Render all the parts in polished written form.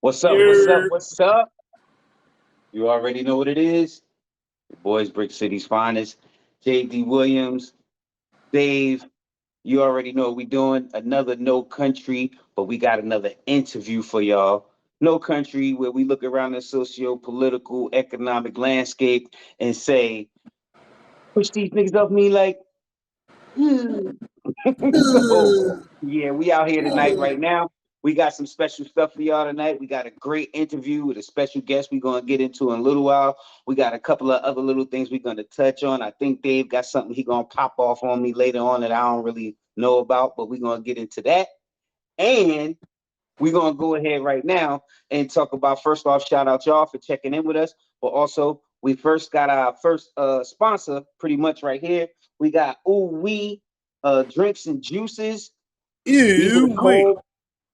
What's up? What's up? Yeah. What's up? You already know what it is. Your boys, Brick City's finest. JD Williams, Dave. You already know what we doing. Another No Country, but we got another interview for y'all. No Country, where we look around the socio-political, economic landscape and say, push these niggas off me like, hmm. So yeah, we out here tonight right now. We got some special stuff for y'all tonight. We got a great interview with a special guest we're gonna get into in a little while. We got a couple of other little things we're gonna touch on. I think Dave got something he gonna pop off on me later on that I don't really know about, but we're gonna get into that. And we're gonna go ahead right now and talk about, first off, shout out y'all for checking in with us. But also we first got our first sponsor pretty much right here. We got Ooh Wee drinks and juices. These are the Ew-wee. cold,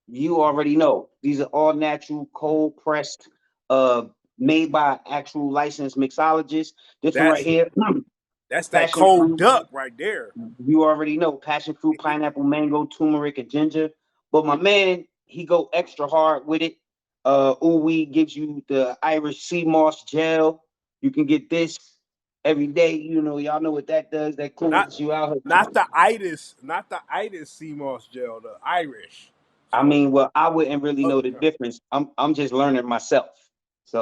you already know. These are all natural, cold pressed, uh, made by actual licensed mixologists. This one right That's here, that's that passion cold fruit. duck right there. You already know. Passion fruit, pineapple, mango, turmeric, and ginger. But my man, he go extra hard with it. Uwe gives you the Irish sea moss gel. You can get this every day. You know, y'all know what that does. That Not cleans you out. not the itis sea moss gel, the Irish. I So mean, well, I wouldn't really know other the kind. difference. I'm just learning myself.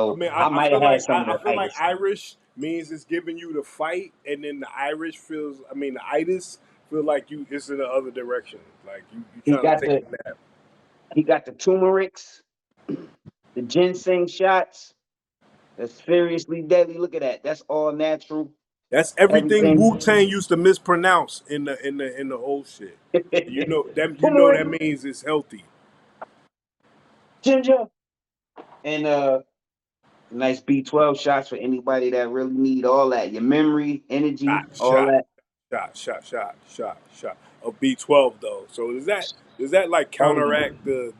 I So mean, I I might have feel had like some of the I feel like itis. Irish means it's giving you the fight, and then the Irish feels. I mean, the itis feel like you. It's in the other direction. Like you He trying to got take the a nap. he got the turmerics, the ginseng shots. That's seriously deadly. Look at that. That's all natural. That's everything Everything. Wu Tang used to mispronounce in the old shit. You know that Turmeric, means it's healthy. ginger, and nice B12 shots for anybody that really need all that. Your memory, energy, Shot, all shot, that. shot of B12 though. So does that like Oh yeah. counteract the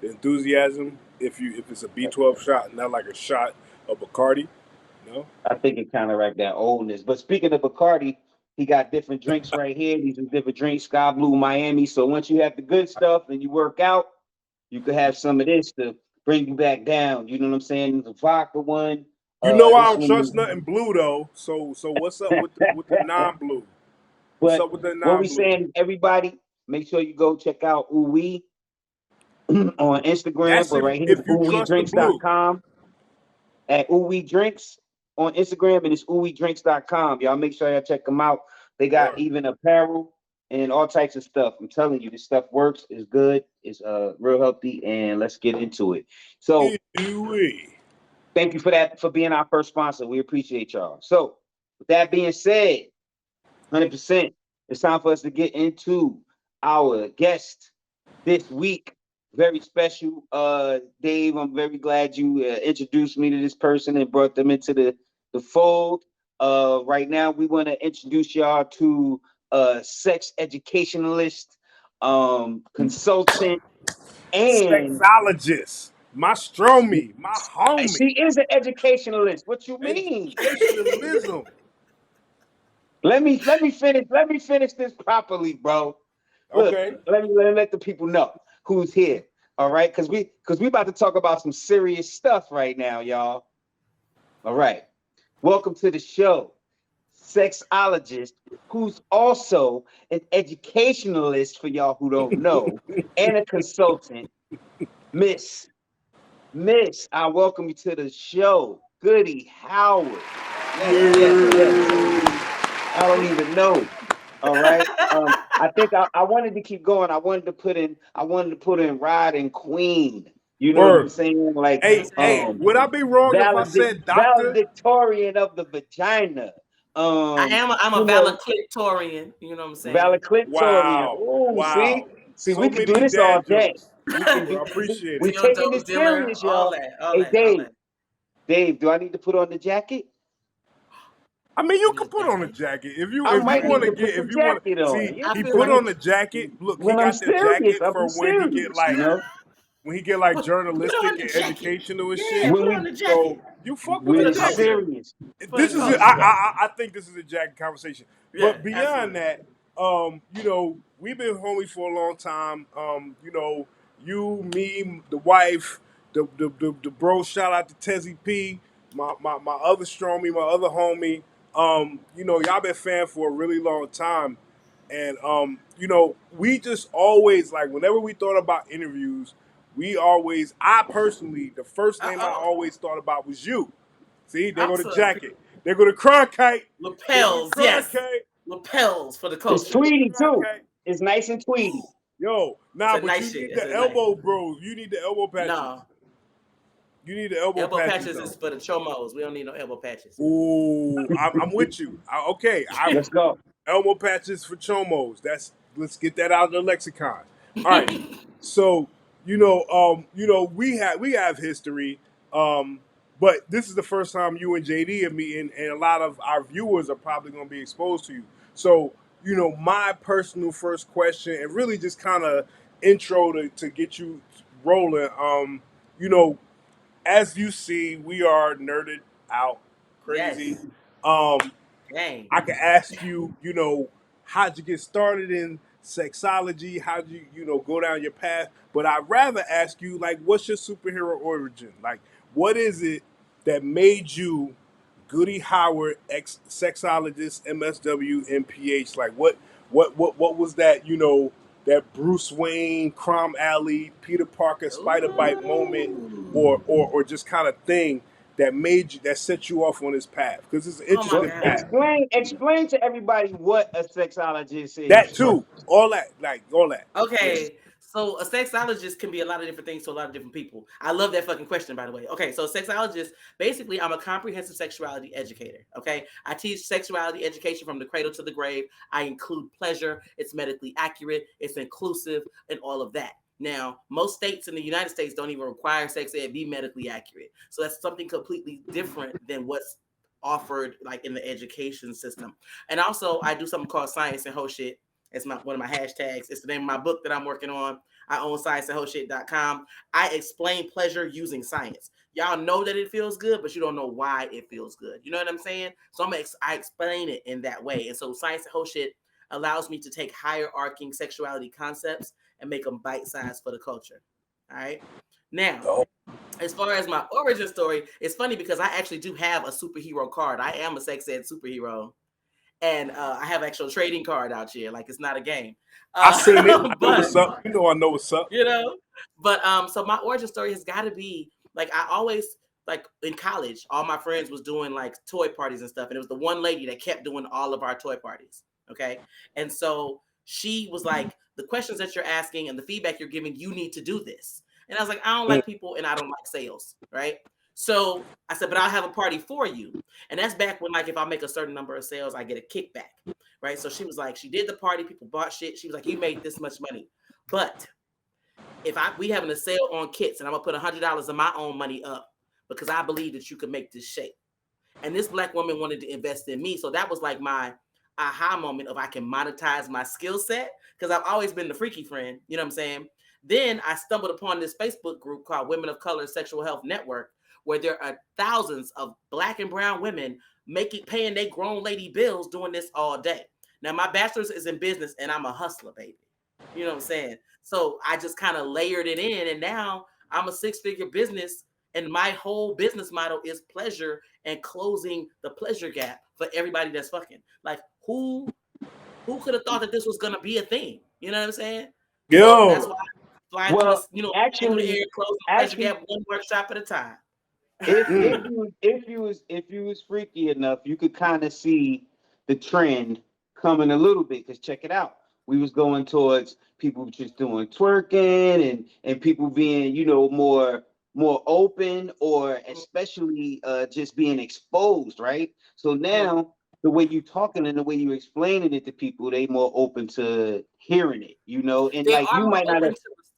enthusiasm if it's a B12 shot and not like a shot of Bacardi? No. I think it counteract that oldness. But speaking of Bacardi, he got different drinks right here. These are different drinks, Sky Blue, Miami. So once you have the good stuff and you work out, you could have some of this to bring you back down. You know what I'm saying? The vodka one. You know I This don't trust one. nothing blue though. So what's up with the non-blue? What's But up with the what we non-blue? saying, everybody, make sure you go check out Uwe on Instagram. That's But if right here, if you trust the blue. uwedrinks.com at Uwe Drinks on Instagram, and it's uwedrinks.com. Y'all make sure y'all check them out. They got Word. even apparel and all types of stuff. I'm telling you, this stuff works, is good, is real healthy, and let's get into it. So Ew-wee. thank you for that, for being our first sponsor. We appreciate y'all. So with that being said, 100%, it's time for us to get into our guest this week. Very special. Dave, I'm very glad you introduced me to this person and brought them into the fold. Right now, we want to introduce y'all to a sex educationalist, consultant, and Sexologist. My stromie. My homie. she is an educationalist. What you mean? Educationalism. Let me finish this properly, bro. Look, Okay. let the people know who's here. All right, because we about to talk about some serious stuff right now, y'all. All right. Welcome to the show, sexologist, who's also an educationalist for y'all who don't know, and a consultant, Miss. Miss, I welcome you to the show, Goody Howard. Yes, yes, yes. Yeah. I don't even know. All right. I think I wanted to keep going. I wanted to put in Ride and Queen. You know what I'm Word. saying? Like Hey, would I be wrong if I said doctor? valedictorian of the vagina. I'm a You know, valedictorian. You know what I'm saying? valedictorian. Wow. Oh, Wow. see, we So could do many this all dad day. jokes. We can do. I appreciate We it. taking Dildo this dealer, serious, all y'all. that, all Hey, that, all that. Dave, do I need to put on the jacket? I mean, you The can put on a jacket. jacket if you I if you might need want to to put get the if you want jacket to on. see. You know I He what I'm feel put like saying? on the jacket. Look, he When I'm got the serious, jacket I'll for be when he get serious, you know. like put on journalistic the and jacket. educational and Yeah, shit. When put we on the jacket So you fuck with for the when the it's jacket. culture. serious, For the This is culture. I think this is a jacket conversation. Yeah, But beyond absolutely. that, we've been homies for a long time. You, me, the wife, the bro. Shout out to Tezzy P, my other stromy, my other homie. You know, y'all been fan for a really long time, and you know, we just always like whenever we thought about interviews, I personally, the first name I always thought about was you. See, they go to jacket. They go to Cronkite. Lapels, yes. Lapels for the culture. It's tweedy too. It's nice and tweedy. Yo, nah, but nice you shit. need the elbow, bro. You need the elbow patches. No. You need the elbow patches. Is for the chomos. We don't need no elbow patches. Ooh, I'm with you. Okay, let's go. Elbow patches for chomos. Let's get that out of the lexicon. All right. So you know, we have history, but this is the first time you and JD are meeting, and a lot of our viewers are probably going to be exposed to you. So you know, my personal first question, and really just kind of intro to get you rolling. You know, as you see, we are nerded out crazy. Yes. I can ask you, you know, how'd you get started in sexology? How'd you know, go down your path? But I'd rather ask you, like, what's your superhero origin? Like, what is it that made you Goody Howard, sexologist, MSW, MPH? Like, what was that? You know, that Bruce Wayne, Crom Alley, Peter Parker, Spider Bite moment, or just kind of thing that set you off on this path? Because it's an interesting path. Explain to everybody what a sexologist is. That too, all that. Okay. Yes. So a sexologist can be a lot of different things to a lot of different people. I love that fucking question, by the way. Okay, so sexologist, basically, I'm a comprehensive sexuality educator. Okay, I teach sexuality education from the cradle to the grave. I include pleasure. It's medically accurate. It's inclusive, and all of that. Now, most states in the United States don't even require sex ed be medically accurate. So that's something completely different than what's offered like in the education system. And also, I do something called science and whole shit. It's one of my hashtags. It's the name of my book that I'm working on. I own scienceandwholeshit.com. I explain pleasure using science. Y'all know that it feels good, but you don't know why it feels good. You know what I'm saying? So I explain it in that way. And so Science and Whole Shit allows me to take hierarching sexuality concepts and make them bite-sized for the culture. All right? Now, as far as my origin story, it's funny because I actually do have a superhero card. I am a sex ed superhero. And I have actual trading card out here, like it's not a game. I seen it. I know what's up. You know, I know what's up. You know, but so my origin story has got to be like I always like in college. All my friends was doing like toy parties and stuff, and it was the one lady that kept doing all of our toy parties. Okay, and so she was like, the questions that you're asking and the feedback you're giving, you need to do this. And I was like, I don't like people, and I don't like sales, right? So I said, but I'll have a party for you. And that's back when, like, if I make a certain number of sales, I get a kickback, right? So she was like, she did the party, people bought shit. She was like, you made this much money. But if we having a sale on kits and I'm going to put $100 of my own money up because I believe that you can make this shape. And this Black woman wanted to invest in me. So that was like my aha moment of I can monetize my skill set because I've always been the freaky friend. You know what I'm saying? Then I stumbled upon this Facebook group called Women of Color Sexual Health Network, where there are thousands of Black and brown women paying their grown lady bills doing this all day. Now, my bachelor's is in business and I'm a hustler, baby. You know what I'm saying? So I just kind of layered it in, and now I'm a 6-figure business, and my whole business model is pleasure and closing the pleasure gap for everybody that's fucking. Like, who could have thought that this was going to be a thing? You know what I'm saying? Yo. So that's why I fly through the, actually, the air, closing the pleasure gap one workshop at a time. If you was freaky enough, you could kind of see the trend coming a little bit. Because check it out, we was going towards people just doing twerking and people being, you know, more open, or especially just being exposed, right? So now the way you talking and the way you explaining it to people, they more open to hearing it, you know, and they like you might not have.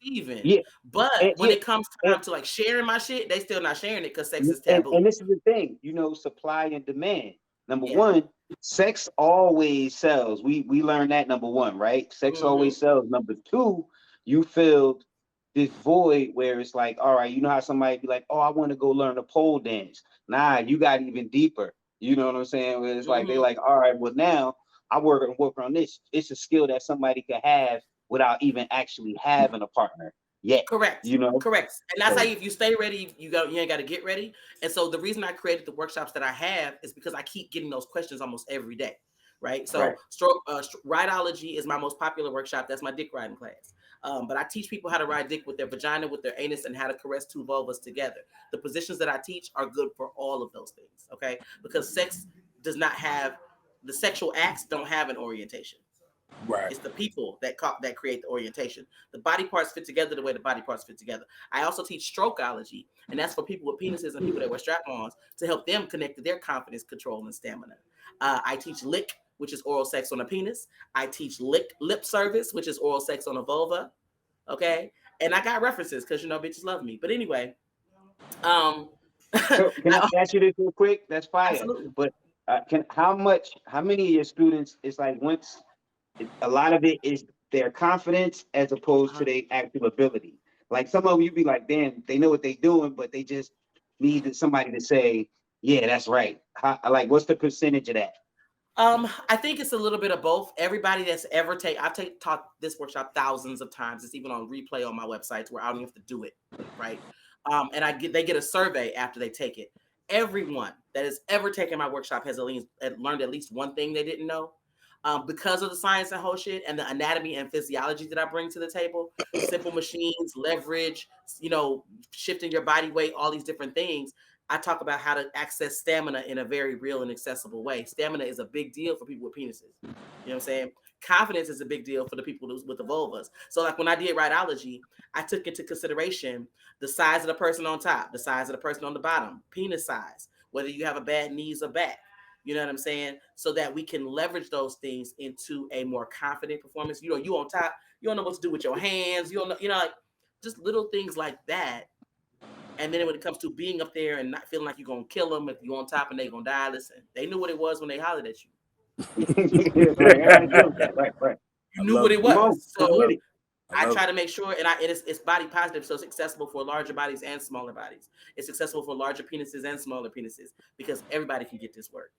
Yeah, but when it comes time to like sharing my shit, they still not sharing it because sex is taboo. And this is the thing, you know, supply and demand. Number one, sex always sells. We learned that, number one, right? Sex always sells. Number two, you filled this void where it's like, all right, you know how somebody be like, oh, I want to go learn a pole dance. Nah, you got even deeper. You know what I'm saying? Where it's like they like, all right, well now I work on this. It's a skill that somebody could have without even actually having a partner. yet. Correct. You know, Correct. And that's how so, if you stay ready, you ain't got to get ready. And so the reason I created the workshops that I have is because I keep getting those questions almost every day. Right. right. So rideology is my most popular workshop. That's my dick riding class. But I teach people how to ride dick with their vagina, with their anus, and how to caress two vulvas together. The positions that I teach are good for all of those things. Okay. Because sex does not have, the sexual acts don't have an orientation. Right. It's the people that create the orientation. The body parts fit together the way the body parts fit together. I also teach strokeology, and that's for people with penises and people that wear strap-ons to help them connect to their confidence, control, and stamina. I teach lick, which is oral sex on a penis. I teach lip service, which is oral sex on a vulva. Okay, and I got references because bitches love me. But anyway, um, So can I ask you this real quick? That's fire. absolutely. But how many of your students? It's like a lot of it is their confidence as opposed to Uh-huh. their actual ability. Like some of them, you be like, damn, they know what they're doing, but they just need somebody to say, yeah, that's right. Like, what's the percentage of that? I think it's a little bit of both. Everybody that's ever taught this workshop thousands of times. It's even on replay on my websites where I don't even have to do it, right? And they get a survey after they take it. Everyone that has ever taken my workshop has learned at least one thing they didn't know. Because of the science and whole shit and the anatomy and physiology that I bring to the table, simple machines, leverage, shifting your body weight, all these different things. I talk about how to access stamina in a very real and accessible way. Stamina is a big deal for people with penises. You know what I'm saying? Confidence is a big deal for the people with the vulvas. So like when I did rideology, I took into consideration the size of the person on top, the size of the person on the bottom, penis size, whether you have a bad knees or back. You know what I'm saying? So that we can leverage those things into a more confident performance. You on top, you don't know what to do with your hands. You don't know, like just little things like that. And then when it comes to being up there and not feeling like you're gonna kill them if you're on top and they're gonna die, listen, they knew what it was when they hollered at you. Like, I gotta deal with that. Right, right. You I knew what love it it. Come on, was. I'm So with it. I love try it. to make sure, and it's body positive, so it's accessible for larger bodies and smaller bodies. It's accessible for larger penises and smaller penises because everybody can get this work.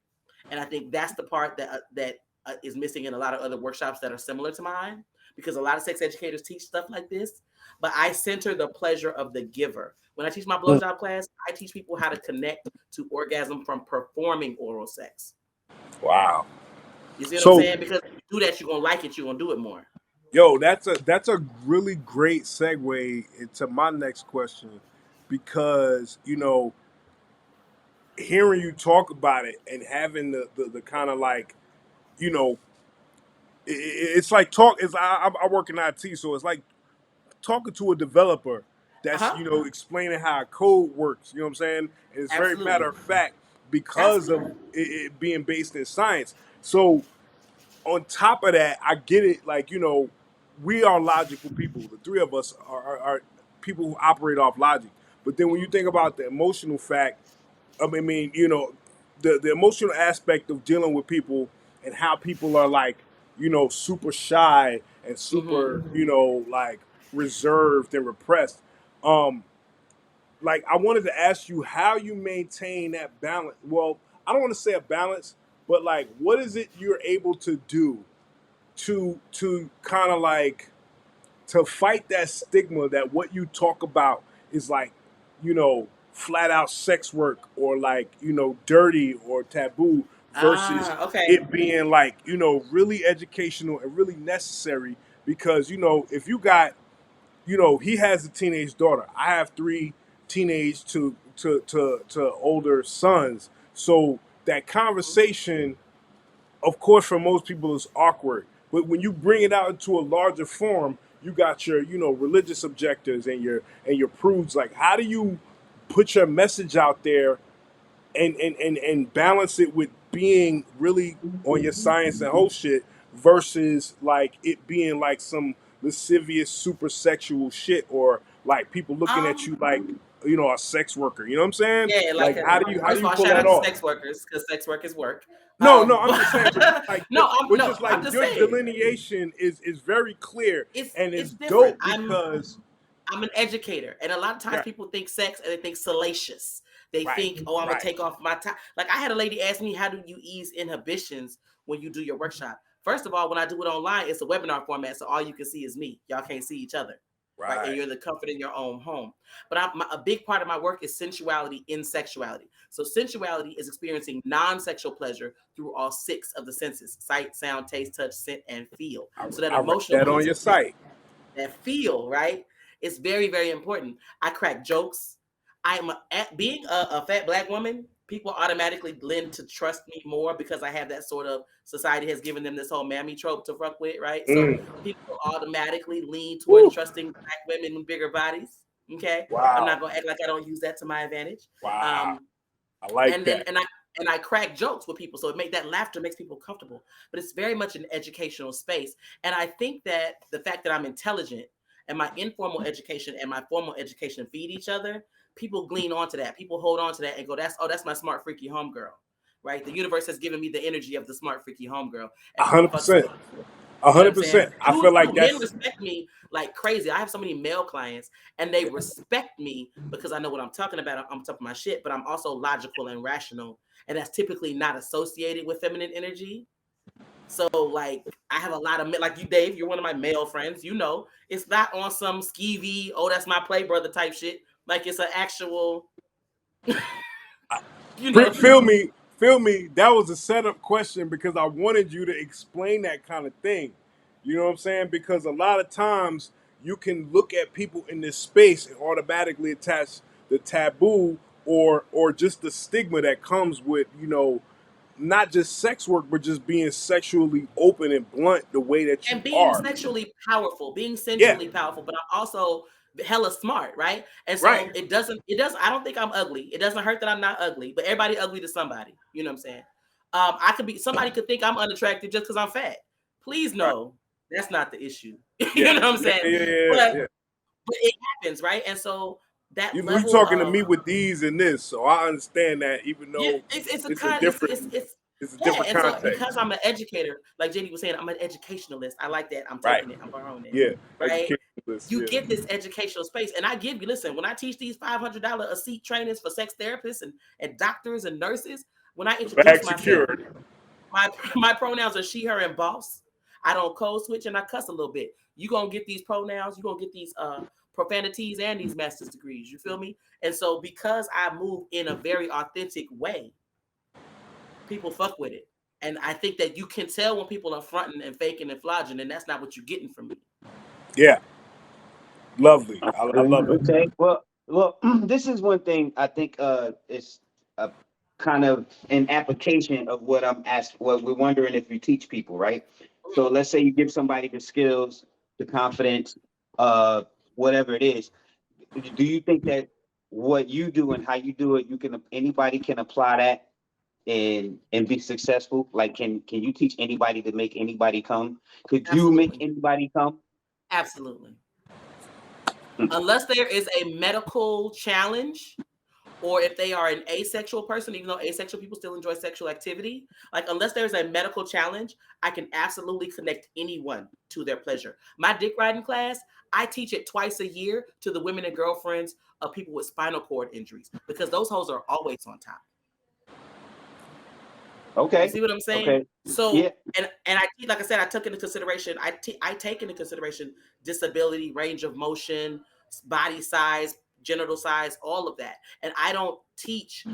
And I think that's the part that is missing in a lot of other workshops that are similar to mine, because a lot of sex educators teach stuff like this, but I center the pleasure of the giver. When I teach my blowjob class, I teach people how to connect to orgasm from performing oral sex. Wow. You see what I'm So, saying? Because if you do that, you're gonna like it. You're gonna do it more. yo, that's a really great segue into my next question, because hearing you talk about it and having the kind of like, you know it's like talk is I work in IT, so it's like talking to a developer Uh that's huh. explaining how code works. You know what I'm saying? And it's very matter Absolutely. of fact because of Absolutely. it being based in science. So on top of that, I get it. Like we are logical people. The three of us are people who operate off logic. But then when you think about the emotional fact, I mean, the emotional aspect of dealing with people and how people are like, super shy and Mm-hmm. super, like reserved and repressed. Um, like I wanted to ask you how you maintain that balance. Well, I don't want to say a balance, but like, what is it you're able to do to kind of like to fight that stigma that what you talk about is like, flat out sex work or like, dirty or taboo versus Okay. it being like, really educational and really necessary because, if you got, he has a teenage daughter. I have three teenage to older sons. So that conversation, of course, for most people is awkward. But when you bring it out into a larger form, you got your, religious objectives and your prudes. Like, how do you put your message out there and balance it with being really on your science and whole shit versus like it being like some lascivious super sexual shit or like people looking at Um. you like a sex worker. You know what I'm saying? Yeah. Like how do First of you all, pull shout that out to off? sex workers because sex work is work. No, I'm just saying, but just But like, no, like I'm just your saying delineation is very clear and it's is different. dope because I'm an educator, and a lot of times yeah, people think sex and they think salacious. They right, think, oh, I'm gonna right. take off my time. Like I had a lady ask me, how do you ease inhibitions when you do your workshop? First of all, when I do it online, it's a webinar format, so all you can see is me. Y'all can't see each other. right? And you're the comfort in your own home. But a big part of my work is sensuality in sexuality. So sensuality is experiencing non-sexual pleasure through all 6 of the senses: sight, sound, taste, touch, scent, and feel. So that I read emotional that on piece, your site. that feel, right? It's very, very important. I crack jokes. Being a fat Black woman, people automatically lend to trust me more because I have that sort of, society has given them this whole mammy trope to fuck with, right? So people automatically lean towards trusting Black women with bigger bodies. Okay, I'm not gonna act like I don't use that to my advantage. I like and then and I crack jokes with people, so that laughter makes people comfortable. But it's very much an educational space, and I think that the fact that I'm intelligent and my informal education and my formal education feed each other, people glean onto that. People hold on to that and go, that's my smart freaky homegirl, right? The universe has given me the energy of the smart freaky homegirl, and people fuck with it. 100%. I feel like men respect me like crazy. I have so many male clients, and they respect me because I know what I'm talking about. I'm top of my shit, but I'm also logical and rational, and that's typically not associated with feminine energy. So, like, I have a lot of men, like you, Dave. You're one of my male friends. You know, it's not on some skeevy, oh, that's my play brother type shit. Like, it's an actual. Feel me. That was a setup question because I wanted you to explain that kind of thing. You know what I'm saying? Because a lot of times you can look at people in this space and automatically attach the taboo or just the stigma that comes with, not just sex work, but just being sexually open and blunt the way that you and being are. sexually powerful, being sensually powerful, but I'm also hella smart, right? And so it doesn't, I don't think I'm ugly. It doesn't hurt that I'm not ugly, but everybody ugly to somebody. You know what I'm saying? Somebody could think I'm unattractive just because I'm fat. Please no, that's not the issue. You know what I'm saying? But it happens, right? And so that You level talking to of me with these and this, so I understand that even though it's a different and so context. because I'm an educator, like JD was saying, I'm an educationalist. I like that. I'm taking it. I'm borrowing it. Right? You get this educational space, and I give you. Listen, when I teach these $500 a seat trainings for sex therapists and doctors and nurses, when I introduce myself, my pronouns are she, her, and boss. I don't code switch and I cuss a little bit. You gonna get these pronouns. You gonna get these profanities and these master's degrees. You feel me? And so because I move in a very authentic way, people fuck with it. And I think that you can tell when people are fronting and faking and flogging, and that's not what you're getting from me. Yeah. Lovely. I love it. Okay. Well, this is one thing I think is a kind of an application of what I'm asked. What we're wondering if you teach people, right? So let's say you give somebody the skills, the confidence, whatever it is. Do you think that what you do and how you do it, anybody can apply that and be successful? Like, can you teach anybody to make anybody come? Could you make anybody come? Absolutely. Unless there is a medical challenge, or if they are an asexual person, even though asexual people still enjoy sexual activity, like unless there's a medical challenge, I can absolutely connect anyone to their pleasure. My dick riding class, I teach it twice a year to the women and girlfriends of people with spinal cord injuries because those hoes are always on top. Okay. You see what I'm saying? Okay. So, yeah. and I like I said, I take into consideration disability, range of motion, body size, genital size, all of that. And I don't teach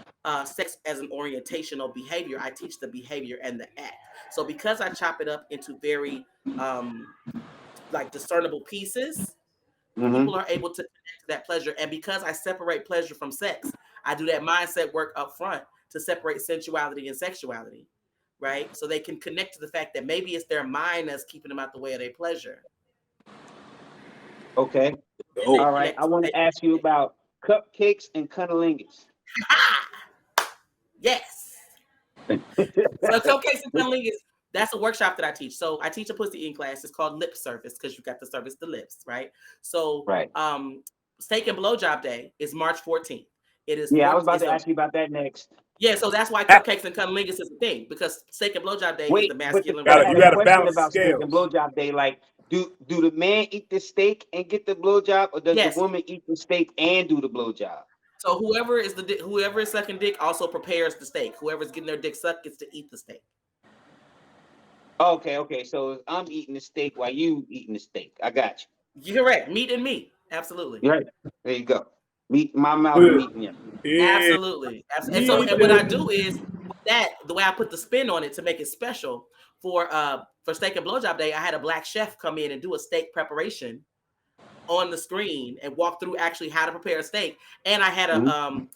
sex as an orientational behavior. I teach the behavior and the act. So because I chop it up into very like discernible pieces, people are able to connect to that pleasure. And because I separate pleasure from sex, I do that mindset work up front to separate sensuality and sexuality, right? So they can connect to the fact that maybe it's their mind that's keeping them out the way of their pleasure. Okay. All right. I want to ask you about cupcakes and cunnilingus. Yes. So cupcakes and cunnilingus, that's a workshop that I teach. So I teach a pussy eating class. It's called lip service because you got to service the lips, right? So steak and blowjob day is March 14th. It is. Yeah, I was about to ask you about that next. Yeah, so that's why cupcakes and cunnilingus is a thing, because steak and blowjob day is the masculine. But I had a question about steak and blowjob day. Like, do the man eat the steak and get the blowjob, or does the woman eat the steak and do the blowjob? So whoever is sucking dick also prepares the steak. Whoever's getting their dick sucked gets to eat the steak. Okay. So I'm eating the steak while you eating the steak. I got you. You're correct. Meat and me. Absolutely. Right. There you go. Meet my mouth But meeting you. yeah, Absolutely. And so, need and what I to. do is with that, the way I put the spin on it to make it special for steak and blowjob day, I had a black chef come in and do a steak preparation on the screen and walk through actually how to prepare a steak. And I had Mhm. a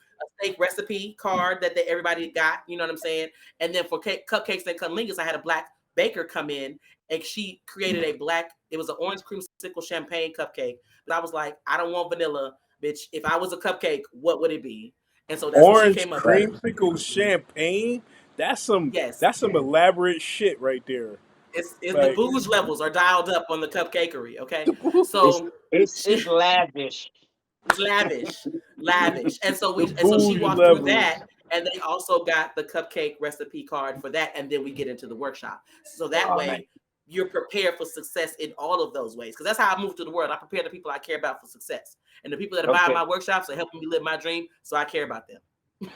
steak recipe card that everybody got. You know what I'm saying? And then for cupcakes and cunnilingus, I had a black baker come in and she created a black. It was an orange creamsicle champagne cupcake. But I was like, I don't want vanilla, bitch. If I was a cupcake, what would it be? And so that's what she Orange came up with. creamsicle champagne. Yes, That's some elaborate shit right there. it's the Like booze levels are dialed up on the cupcakery. Okay, the booze, It's so it's she lavish. it's lavish, lavish. the And so she booze walked through that, levels. and they also got the cupcake recipe card for that, and then we get into the workshop. So that Oh, nice. way you're prepared for success in all of those ways. Because that's how I move through the world. I prepare the people I care about for success. And the people that are buying Okay. my workshops are helping me live my dream. So I care about them.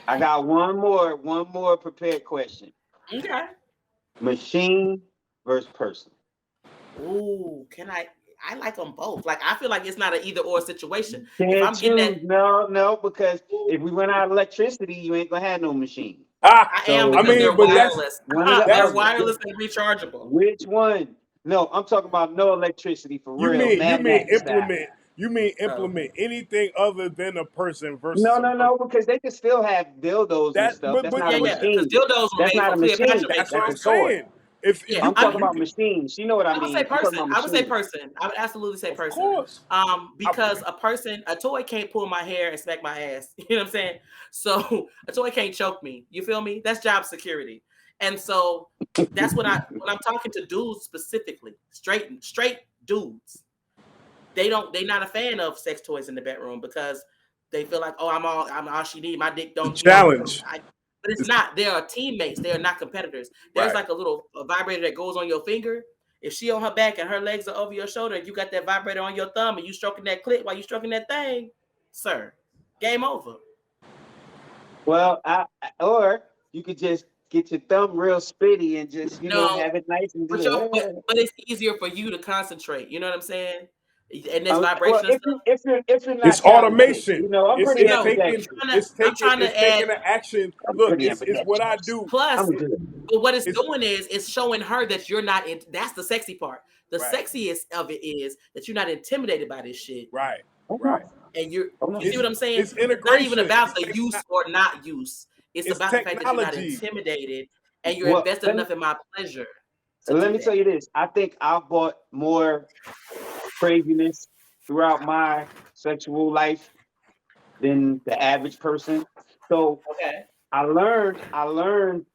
I got one more prepared question. Okay. Machine versus person. Ooh, I like them both. Like I feel like it's not an either or situation. If Can't I'm getting that, choose. No, because if we run out of electricity, you ain't gonna have no machine. Ah, I am I So because mean, they're but wireless. one or the They're that's other. wireless and rechargeable. Which one? No, I'm talking about no electricity for you real, mean Mad Max style. Oh. implement anything other than a person No, versus a no, person. no, because they can still have dildos and That stuff. That's not Yeah, a yeah. Because machine. dildos were That's made not for a machine. that's Cleopatra what That's I'm a toy. saying. If Yeah, I'm you I, talking you about can, machines. You know what I I would say mean. I'm talking person. about I would say machines. person. I would absolutely say of person. course, I, Because a toy can't pull my hair and smack my ass. You know what I'm saying? So a toy can't choke me. You feel me? That's job security. And so that's when I'm talking to dudes specifically, straight dudes. They're not a fan of sex toys in the bedroom because they feel like, oh, I'm all she need. My dick the don't, challenge. but it's not. They are teammates. They are not competitors. There's Right. like a vibrator that goes on your finger. If she on her back and her legs are over your shoulder, and you got that vibrator on your thumb and you stroking that clit while you stroking that thing, sir, game over. Well, or you could just get your thumb real spitty and just, No, have it nice and do but the. but it's easier for you to concentrate. You know what I'm saying? And this Well, vibration and if stuff. if you're It's not talented, automation. I'm pretty It's No, taking ambidextrous. I'm trying to it's add. taking the action. I'm Look, pretty it's what I ambidextrous. do. Plus, I'm good. but what it's It's doing is it's showing her that you're not in. That's the sexy part. The right, sexiest of it is that you're not intimidated by this shit, right, Oh right. no. and Oh no. you see what I'm saying? It's It's not even integration. about the use or not use. It's It's about the fact that you're not technology. intimidated and you're Well, invested enough in my pleasure to let do me tell that. you this. I think I've bought more craziness throughout my sexual life than the average person. So Okay. I learned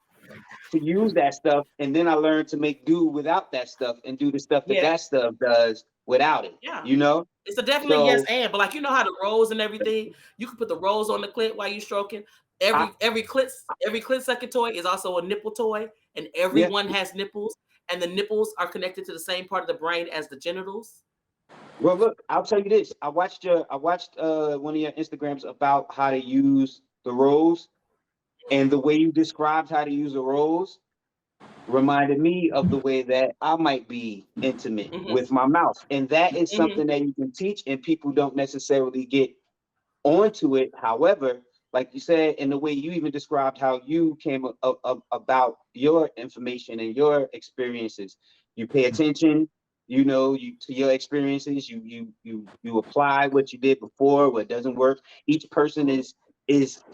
to use that stuff, and then I learned to make do without that stuff and do the stuff that Yeah. that stuff does without it. Yeah. You know. It's a definitely yes So and, but like you know how the rolls and everything, you can put the rolls on the clit while you stroking. I Every clit sucking toy is also a nipple toy, and yeah. everyone has nipples, and the nipples are connected to the same part of the brain as the genitals. Well, look, I'll tell you this. I watched one of your Instagrams about how to use the rose, and the way you described how to use the rose reminded me of the way that I might be intimate Mm-hmm. with my mouth. And that is Mm-hmm. something that you can teach, and people don't necessarily get onto it. However, like you said, in the way you even described how you came about your information and your experiences, you pay attention, you to your experiences, you apply what you did before, what doesn't work. Each person is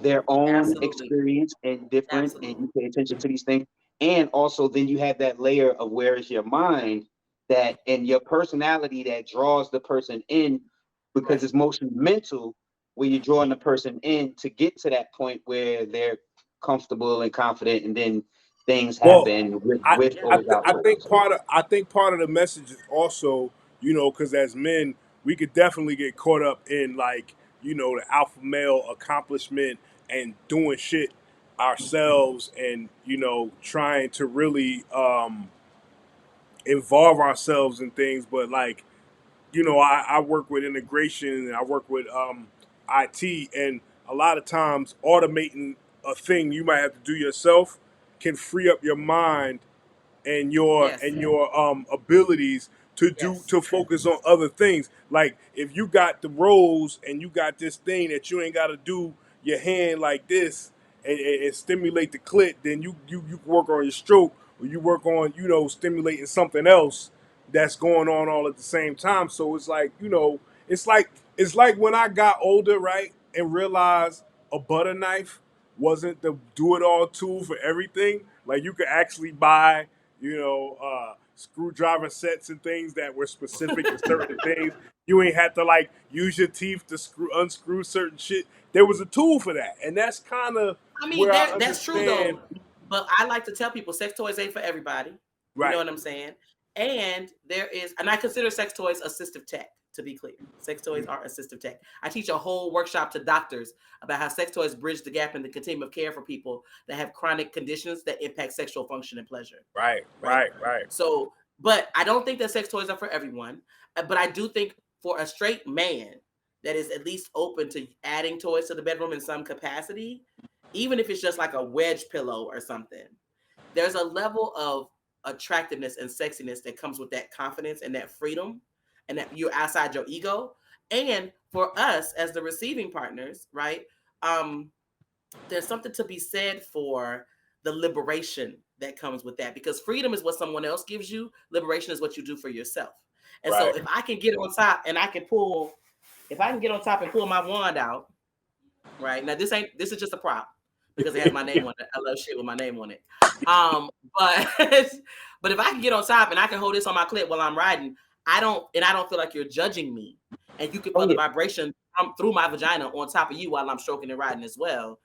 their own Absolutely. experience and different, and Absolutely. you pay attention to these things. And also, then you have that layer of where is your mind that and your personality that draws the person in because Right. it's mostly mental where you're drawing the person in to get to that point where they're comfortable and confident, and then things Well, happen with I with Yeah. or without rules. I think part of the message is also, because as men, we could definitely get caught up in like, the alpha male accomplishment and doing shit ourselves and trying to really involve ourselves in things, but like I work with integration and I work with IT, and a lot of times automating a thing you might have to do yourself can free up your mind and your Yes. abilities to focus on other things. Like if you got the rolls and you got this thing that you ain't got to do your hand like this and stimulate the clit, then you work on your stroke, or you work on stimulating something else that's going on all at the same time. So it's like it's like when I got older, right, and realized a butter knife wasn't the do it all tool for everything. Like you could actually buy screwdriver sets and things that were specific to certain things. You ain't had to like use your teeth to unscrew certain shit. There was a tool for that, and that's kind of where I that's true understand. though. But I like to tell people sex toys ain't for everybody. You Right. know what I'm saying? And I consider sex toys assistive tech, to be clear. Sex toys are assistive tech. I teach a whole workshop to doctors about how sex toys bridge the gap in the continuum of care for people that have chronic conditions that impact sexual function and pleasure. Right. So, but I don't think that sex toys are for everyone. But I do think for a straight man that is at least open to adding toys to the bedroom in some capacity, even if it's just like a wedge pillow or something, there's a level of attractiveness and sexiness that comes with that confidence and that freedom, and that you're outside your ego. And for us as the receiving partners, right? There's something to be said for the liberation that comes with that, because freedom is what someone else gives you. Liberation is what you do for yourself. And so if I can get on top and if I can get on top and pull my wand out, right? Now this is just a prop because it has my name on it. I love shit with my name on it. But but if I can get on top and I can hold this on my clit while I'm riding, I don't feel like you're judging me, and you can feel the vibration through my vagina on top of you while I'm stroking and riding as well.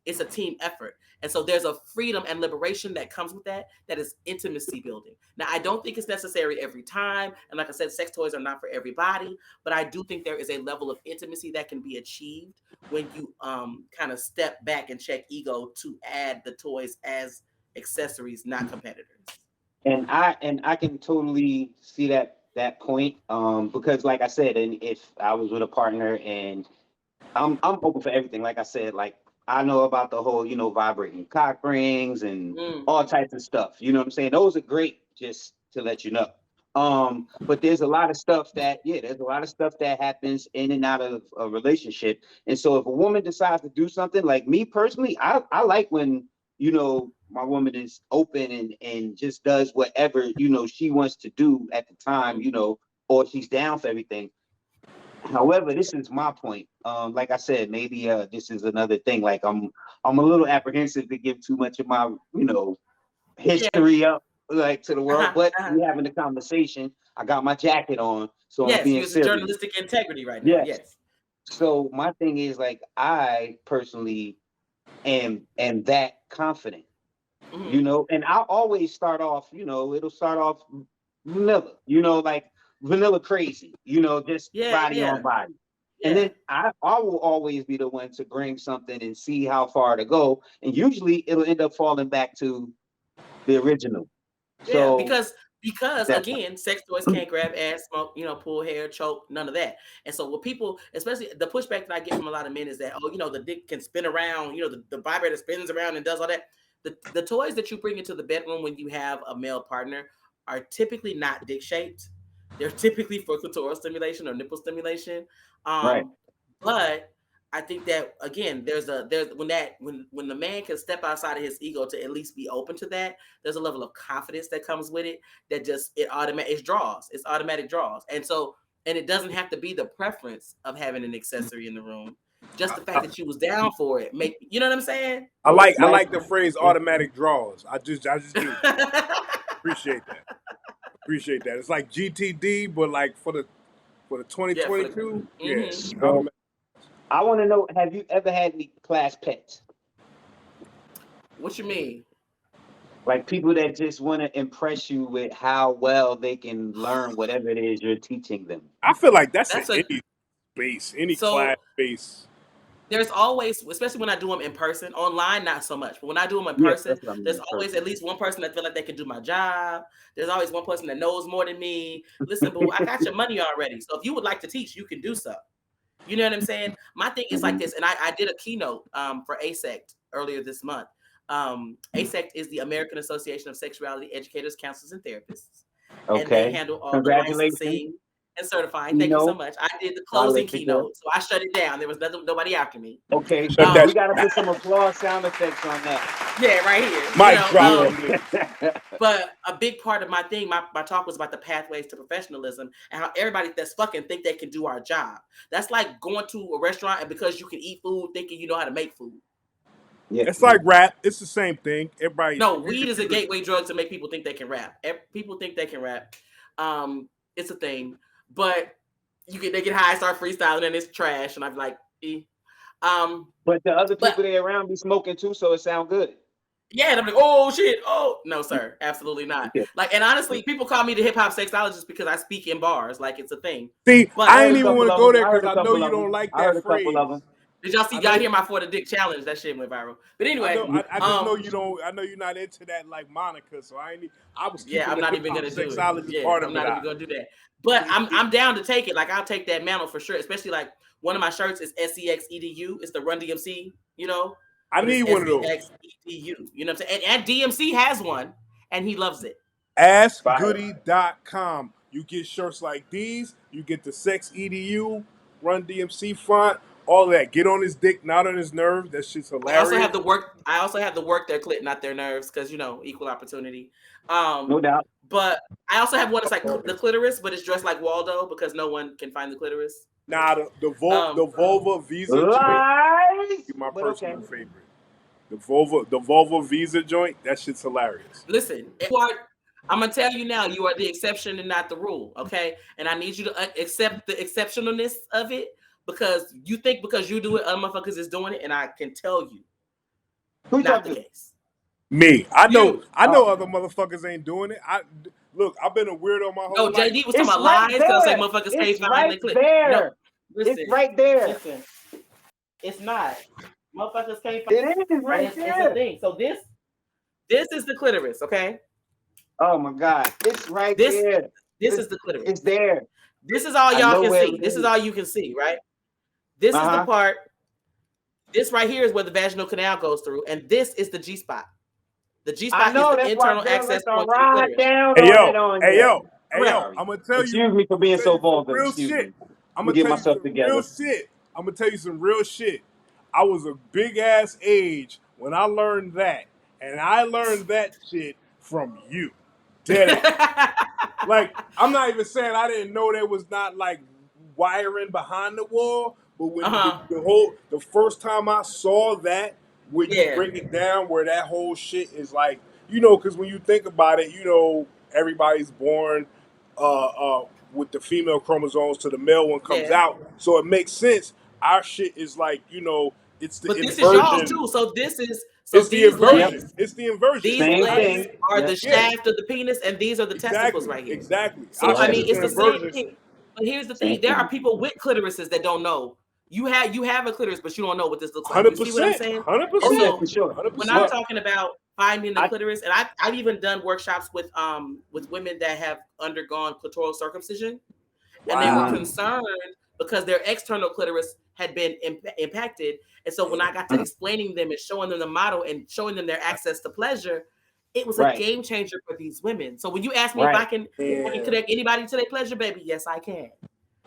It's a team effort. And so there's a freedom and liberation that comes with that is intimacy building. Now, I don't think it's necessary every time. And like I said, sex toys are not for everybody, but I do think there is a level of intimacy that can be achieved when you kind of step back and check ego to add the toys as accessories, not competitors. And I can totally see that point. Because like I said, and if I was with a partner, and I'm open for everything. Like I said, like I know about the whole, vibrating cock rings and all types of stuff. You know what I'm saying? Those are great, just to let you know. But there's a lot of stuff that happens in and out of a relationship. And so if a woman decides to do something, like me personally, I like when, my woman is open and just does whatever, she wants to do at the time, or she's down for everything. However, this is my point. Like I said, maybe this is another thing. Like I'm a little apprehensive to give too much of my, history up like to the world. But we having a conversation. I got my jacket on, so I'm being serious. Journalistic integrity right now. Yes. So my thing is, like, I personally am that confident, and I'll always start off, it'll start off vanilla, like vanilla crazy, just body on body. And then I will always be the one to bring something and see how far to go. And usually it'll end up falling back to the original. So because again, sex toys can't grab ass, smoke, pull hair, choke, none of that. And so what people, especially the pushback that I get from a lot of men is that, the dick can spin around, the vibrator spins around and does all that. The toys that you bring into the bedroom when you have a male partner are typically not dick shaped. They're typically for clitoral stimulation or nipple stimulation. But I think that again, there's when the man can step outside of his ego to at least be open to that, there's a level of confidence that comes with it that just it's automatic draws. And so, and it doesn't have to be the preference of having an accessory in the room. Just the fact that you was down for it, you know what I'm saying? I like the phrase automatic draws. I just do. Appreciate that. It's like GTD, but like for the 2022. So, I want to know: have you ever had any class pets? What you mean? Like people that just want to impress you with how well they can learn whatever it is you're teaching them. I feel like that's any space, any class space. There's always, especially when I do them in person, online, not so much. But when I do them in person, there's always at least one person that feel like they can do my job. There's always one person that knows more than me. Listen, boo, I got your money already. So if you would like to teach, you can do so. You know what I'm saying? My thing is like this, and I did a keynote for ASECT earlier this month. ASECT is the American Association of Sexuality Educators, Counselors, and Therapists. and they Okay. handle all the Congratulations. licensing and certifying. Thank you so Keynote. much. I did the I'll closing let you go. keynote, so I shut it down. There was nobody after me. Okay. Shut We that gotta put some applause sound effects on that. Yeah, right here. mic drop Yeah. on me. But a big part of my thing, my talk was about the pathways to professionalism and how everybody that's fucking think they can do our job. That's like going to a restaurant and because you can eat food, thinking you know how to make food. Yeah. It's like rap. It's the same thing. Everybody. No, weed is a gateway drug to make people think they can rap. People think they can rap. It's a thing, but they get high, start freestyling, and it's trash. And I'm like, eh. But the other But people they around be smoking too, so it sound good. yeah, and I'm like, oh shit, oh no, sir, absolutely not. Yeah. Like, and honestly, people call me the hip hop sexologist because I speak in bars, like it's a thing. See, But I I heard ain't a even couple want to of go them. there I heard because a I know couple you of them. don't like I heard that a couple phrase. of them. did y'all see? I know Y'all hear my for the dick challenge? That shit went viral. But I anyway, know. I just know you don't. I know you're not into that like Monica. So I ain't. I was yeah, keeping I'm the not hip even hop gonna do it. sexologist Yeah, part I'm of it not even out. gonna do that. But I'm down to take it. Like I'll take that mantle for sure. Especially like one of my shirts is SEXEDU. It's the Run DMC, you know. I But it's need one of those. SEXEDU. You know what I'm saying? And DMC has one, and he loves it. Fire. AskGoody.com. You get shirts like these. You get the Sex EDU, Run DMC font, all that. Get on his dick, not on his nerve. That shit's I also hilarious. have the work. I also have the work their clit, not their nerves, because equal opportunity. No doubt. But I also have one that's like the clitoris, but it's dressed like Waldo because no one can find the clitoris. Nah, the vulva visa joint Lies. is my But okay. personal favorite. The vulva visa joint, that shit's hilarious. Listen, I'm gonna tell you now, you are the exception and not the rule, okay? And I need you to accept the exceptionalness of it because you think because you do it, other motherfuckers is doing it, and I can tell you, Who you not talking the to? case. Me, I know You. other motherfuckers ain't doing it. Look, I've been a weirdo my whole No, life. JD was talking It's about right lies because say there. motherfuckers can't It's find right the clip. No, there. listen, It's right there. listen, it's not. Motherfuckers can't find It is and right it's a there. thing. So this is the clitoris, okay? Oh my God. It's right This there. this is the clitoris. It's there. This is all I y'all know can where see. it This is is. all you can see, right? This is the Uh-huh. part. This right here is where the vaginal canal goes through, and this is the G spot. The G I spot is know. the That's why internal girls access like to point to the ride clitoris. down Hey on it yo, on hey you. yo, hey yo. Sorry. I'm gonna tell you. Excuse me for being so some vulgar. real Excuse shit. me. I'm Let gonna me get tell you myself some real together. shit. I'm gonna tell you some real shit. I was a big ass age when I learned that, and I learned that shit from you. Dead ass. Like, I'm not even saying I didn't know there was not like wiring behind the wall, but when the first time I saw that, where you Yeah. break it down, where that whole shit is like, because when you think about it, everybody's born with the female chromosomes to the male one comes Yeah. out, so it makes sense. Our shit is like, it's the But this is y'all's inversion. too. So this is It's the these Yep. inversion. legs. It's the inversion. These So Same I legs thing. shit, are the Yep. yeah. shaft of the penis, and these are the testicles right here. Exactly. So Our I shit mean, is it's the the same inversion. thing. But here's the Same thing: there are thing. people with clitorises that don't know. You have a clitoris, but you don't know what this looks like. Hundred You see what I'm percent. saying? Hundred And Oh yeah, percent. so for sure. 100%. when I'm Well, talking about finding the I clitoris, and I've even done workshops with women that have undergone clitoral circumcision, and they were Wow. concerned because their external clitoris had been impacted. And so when I got to explaining them and showing them the model and showing them their access to pleasure, it was a right, game changer for these women. So when you ask me if right. I can connect anybody to their pleasure, baby, yes, I can.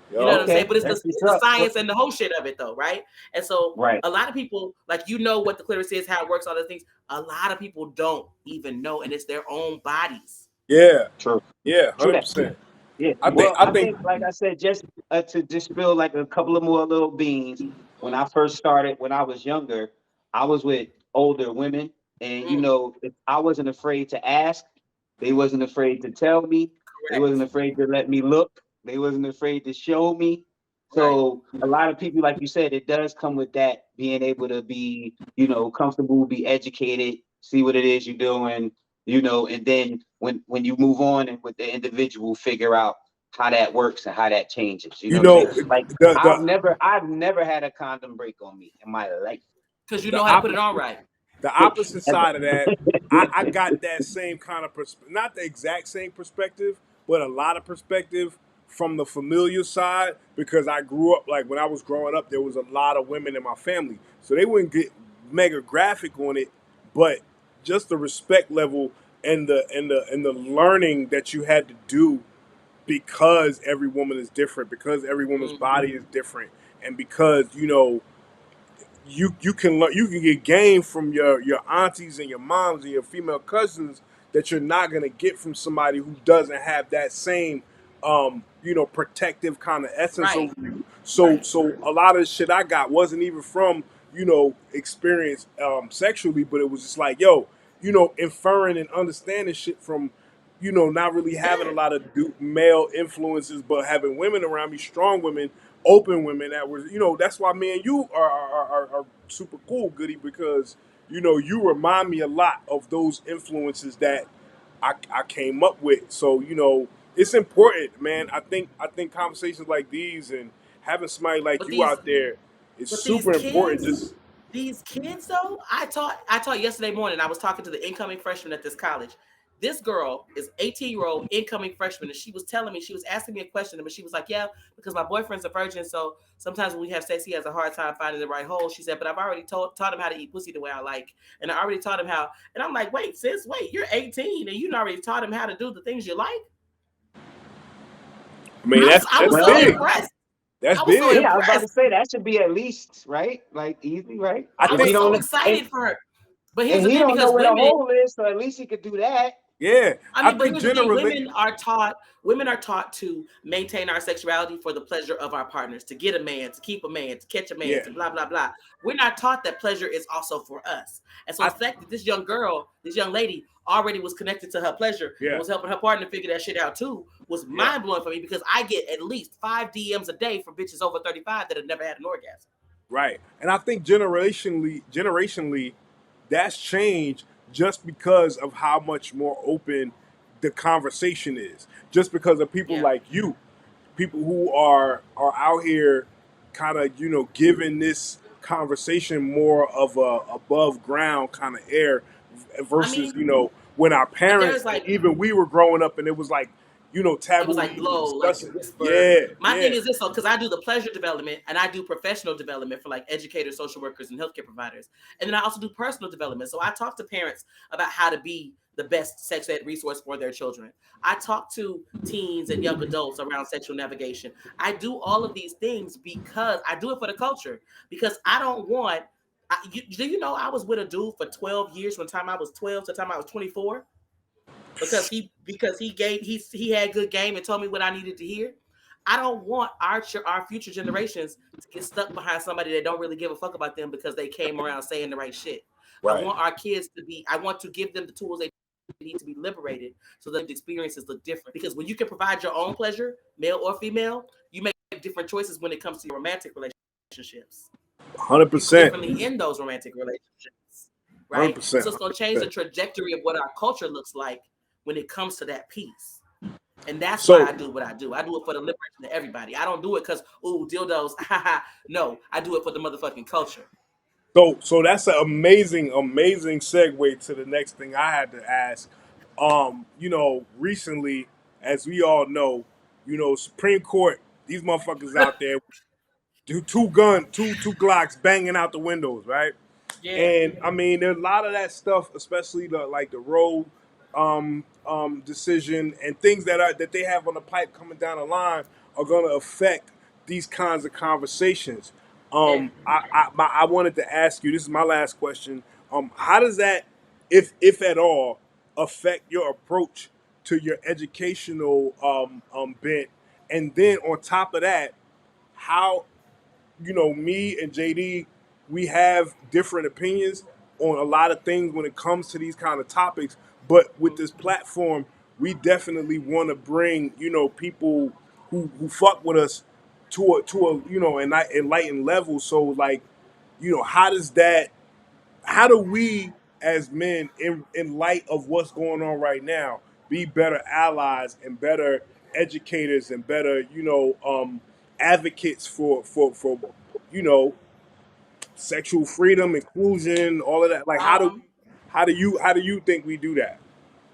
You know what I'm Yo. saying? Okay, But that's what's it's the up. science and the whole shit of it, though, right? And so Right. a lot of people, like what the clitoris is, how it works, all those things. A lot of people don't even know, and it's their own bodies. Yeah. True. Yeah. True 100%. that. Yeah. I think. Well, I I think. think, like I said, just to just spill like a couple of more little beans. When I first started, when I was younger, I was with older women, and Mm, if I wasn't afraid to ask. They wasn't afraid to tell me. They wasn't correct. afraid to let me look. They wasn't afraid to show me. Right. So a lot of people, like you said, it does come with that being able to be, comfortable, be educated, see what it is you're doing, and then when you move on and with the individual, figure out how that works and how that changes. You You know what I'm know. saying? Like The I've never had a condom break on me in my life. Because you the know how to put it on right. the opposite Ever. side of that, I got that same kind of perspective, not the exact same perspective, but a lot of perspective from the familial side because I grew up, like when I was growing up, there was a lot of women in my family. So they wouldn't get mega graphic on it, but just the respect level. and the learning that you had to do because every woman is different, because every woman's body is different, and because you can learn, you can get game from your aunties and your moms and your female cousins that you're not gonna get from somebody who doesn't have that same protective kind of essence Right. over you. So Right. a lot of the shit I got wasn't even from experience sexually, but it was just like inferring and understanding shit from not really having a lot of male influences, but having women around me, strong women, open women that was, that's why me and you are super cool, Goody, because you remind me a lot of those influences that I came up with. So it's important, man. I think conversations like these and having somebody like But you these out there is but these super important. kids, Just though, I taught yesterday morning. I was talking to the incoming freshman at this college. This girl is 18-year-old incoming freshman, and she was telling me, she was asking me a question, but she was like, "Yeah, because my boyfriend's a virgin, so sometimes when we have sex, he has a hard time finding the right hole." She said, "But I've already taught him how to eat pussy the way I like, and I already taught him how." And I'm like, "Wait, sis, wait, you're 18, and you already taught him how to do the things you like?" I mean I that's was so Well, big. impressed. That's I was so big. yeah, I was about to impressed. say that should be at least right, like easy, right? I I If he was think so don't, and, excited for her. But here's and the he thing, don't know because where the women, hole is, so at least he could do that. yeah. I I mean, but think here's the thing: generally women are taught to maintain our sexuality for the pleasure of our partners, to get a man, to keep a man, to catch a man, yeah. to blah blah blah. We're not taught that pleasure is also for us. And so I the fact that this young girl, this young lady, already was connected to her pleasure and yeah. was helping her partner figure that shit out too was Yeah. mind blowing for me, because I get at least 5 DMs a day from bitches over 35 that have never had an orgasm. Right. And I think generationally, that's changed just because of how much more open the conversation is. Just because of people Yeah. like you, people who are out here kind of, giving this conversation more of a above ground kind of air I versus, mean, when our but parents there's and like, even we were growing up and it was like, it was taboo to like even low, like discuss you it. whisper. Yeah, My yeah. thing is this, though, because I do the pleasure development and I do professional development for like educators, social workers, and healthcare providers. And then I also do personal development. So I talk to parents about how to be the best sex ed resource for their children. I talk to teens and young adults around sexual navigation. I do all of these things because I do it for the culture, because I don't want. Do you know I was with a dude for 12 years from the time I was 12 to the time I was 24? Because he had good game and told me what I needed to hear. I don't want our future generations to get stuck behind somebody that don't really give a fuck about them because they came around saying the right shit. I Right. want our kids to be. I want to give them the tools they need to be liberated, so that the experiences look different. Because when you can provide your own pleasure, male or female, you make different choices when it comes to your romantic relationships. You 100%. differently in those romantic relationships, Hundred right? And percent. so it's going to change the trajectory of what our culture looks like when it comes to that piece. And that's why So I do what I do. I do it for the liberation of everybody. I don't do it because, ooh, dildos. No, I do it for the motherfucking culture. so that's an amazing segue to the next thing I had to ask. Recently, as we all know, Supreme Court, these motherfuckers out there do two Glocks banging out the windows, right? Yeah. And I mean, there's a lot of that stuff, especially the Roe decision and things that they have on the pipe coming down the line are going to affect these kinds of conversations. Yeah. I wanted to ask you. This is my last question. How does that, if at all, affect your approach to your educational bent? And then on top of that, how me and JD, we have different opinions on a lot of things when it comes to these kind of topics. But with this platform, we definitely want to bring people who fuck with us to a an enlightened level. So like, how does that? How do we as men, in light of what's going on right now, be better allies and better educators and better advocates for you know sexual freedom, inclusion, all of that? Like, Um. how do you think we do that?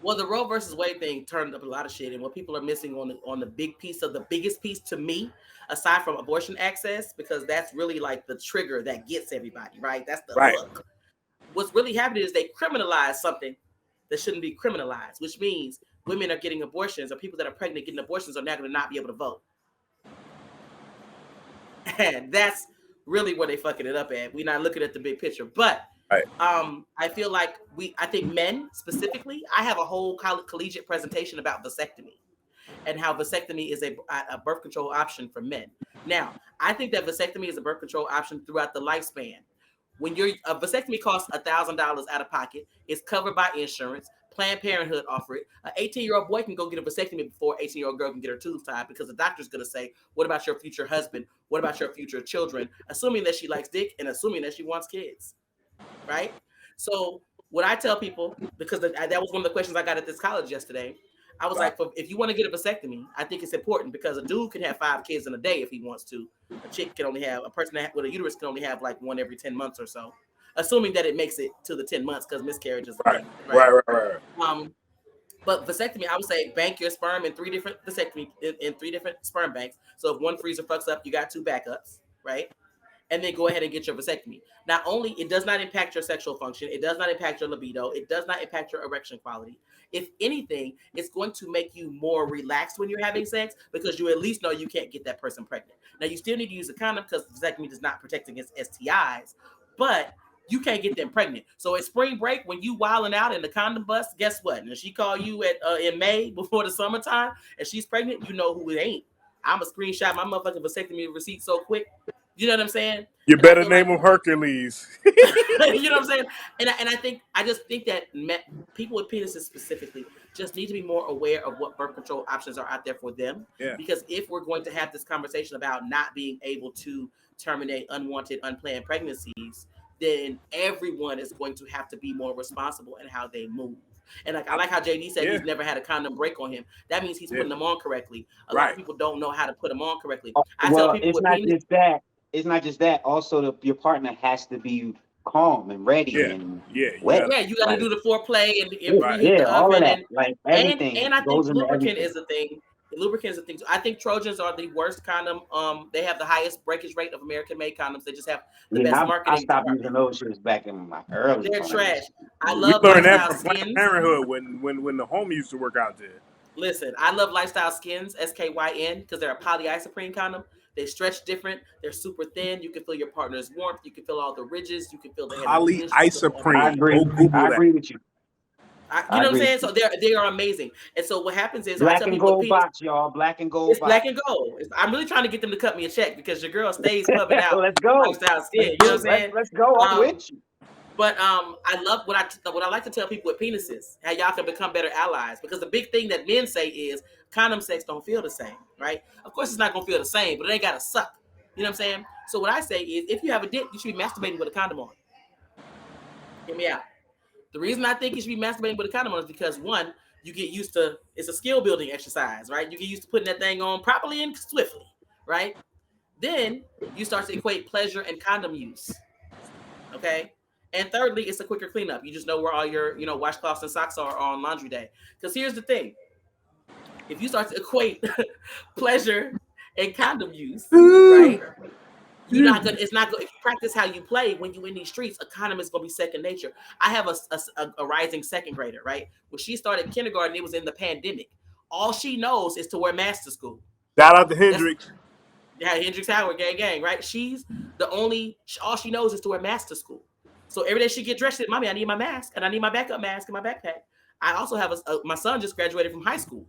Well, the Roe versus Wade thing turned up a lot of shit, and what people are missing on the big piece of the biggest piece to me, aside from abortion access, because that's really like the trigger that gets everybody right. That's the Right. hook. What's really happening is they criminalize something that shouldn't be criminalized, which means women are getting abortions, or people that are pregnant getting abortions are now going to not be able to vote. And that's really where they fucking it up at. We're not looking at the big picture. But Right. I feel like I think men specifically, I have a whole collegiate presentation about vasectomy and how vasectomy is a birth control option for men. Now, I think that vasectomy is a birth control option throughout the lifespan. When a vasectomy costs $1,000 out of pocket, it's covered by insurance. Planned Parenthood offer it. An 18-year-old boy can go get a vasectomy before an 18-year-old girl can get her tubes tied, because the doctor's going to say, what about your future husband? What about your future children? Assuming that she likes dick and assuming that she wants kids, right? So what I tell people, because that was one of the questions I got at this college yesterday, I was like, if you want to get a vasectomy, I think it's important, because a dude can have 5 kids in a day if he wants to. A chick can only have, a person with a uterus can only have like one every 10 months or so, assuming that it makes it to the 10 months, because miscarriage is right. But vasectomy, I would say bank your sperm in 3 different vasectomy in 3 different sperm banks. So if one freezer fucks up, you got 2 backups, right? And then go ahead and get your vasectomy. Not only it does not impact your sexual function, it does not impact your libido, it does not impact your erection quality. If anything, it's going to make you more relaxed when you're having sex, because you at least know you can't get that person pregnant. Now, you still need to use a condom, because vasectomy does not protect against STIs, but you can't get them pregnant. So at spring break, when you wilding out in the condom bus, guess what? And she call you in May before the summertime, and she's pregnant, you know who it ain't. I'm a screenshot my motherfucking vasectomy receipt so quick. You know what I'm saying? You better name him Hercules. You know what I'm saying? And I just think that people with penises specifically just need to be more aware of what birth control options are out there for them. Yeah. Because if we're going to have this conversation about not being able to terminate unwanted, unplanned pregnancies, then everyone is going to have to be more responsible in how they move. And I like how JD said he's never had a condom break on him. That means he's putting them on correctly. A lot of people don't know how to put them on correctly. I tell people it's not just that. It's not just that. Also, your partner has to be calm and ready and wet. Yeah, you got to do the foreplay and preheat the oven, all of that. Like everything. And I think lubricant everything. is a thing. Lubricant is a thing. I think Trojans are the worst condom. They have the highest breakage rate of American-made condoms. They just have the best marketing. I stopped using those shits back in my early. They're trash. I We love learned that Lifestyle from Planned Skins. Parenthood when the homie used to work out there. Listen, I love Lifestyle Skins, SKYN, because they're a polyisoprene condom. They stretch different. They're super thin. You can feel your partner's warmth. You can feel all the ridges. You can feel the polyisoprene. I agree with you. You know what I'm saying? So they are amazing. And so what happens is black and gold box, y'all. Black and gold. It's box. Black and gold. I'm really trying to get them to cut me a check, because your girl stays pumping out. Let's go. Lifestyle Skin. You know what I'm saying? Let's go. I'm with you. But I love what I like to tell people with penises, how y'all can become better allies. Because the big thing that men say is condom sex don't feel the same, right? Of course it's not gonna feel the same, but it ain't gotta suck. You know what I'm saying? So what I say is, if you have a dick, you should be masturbating with a condom on. Hear me out. The reason I think you should be masturbating with a condom on is because, one, you get used to, it's a skill building exercise, right? You get used to putting that thing on properly and swiftly, right? Then you start to equate pleasure and condom use. Okay? And thirdly, it's a quicker cleanup. You just know where all your, washcloths and socks are on laundry day. Because here's the thing. If you start to equate pleasure and condom use, right? It's not gonna, if you practice how you play when you're in these streets, a condom is gonna be second nature. I have a rising second grader, right? When she started kindergarten, it was in the pandemic. All she knows is to wear masks to school. Shout out to Hendrix. Hendrix Howard, gang, right? All she knows is to wear masks to school. So every day she get dressed, she said, "Mommy, I need my mask and I need my backup mask in my backpack." I also have my son just graduated from high school.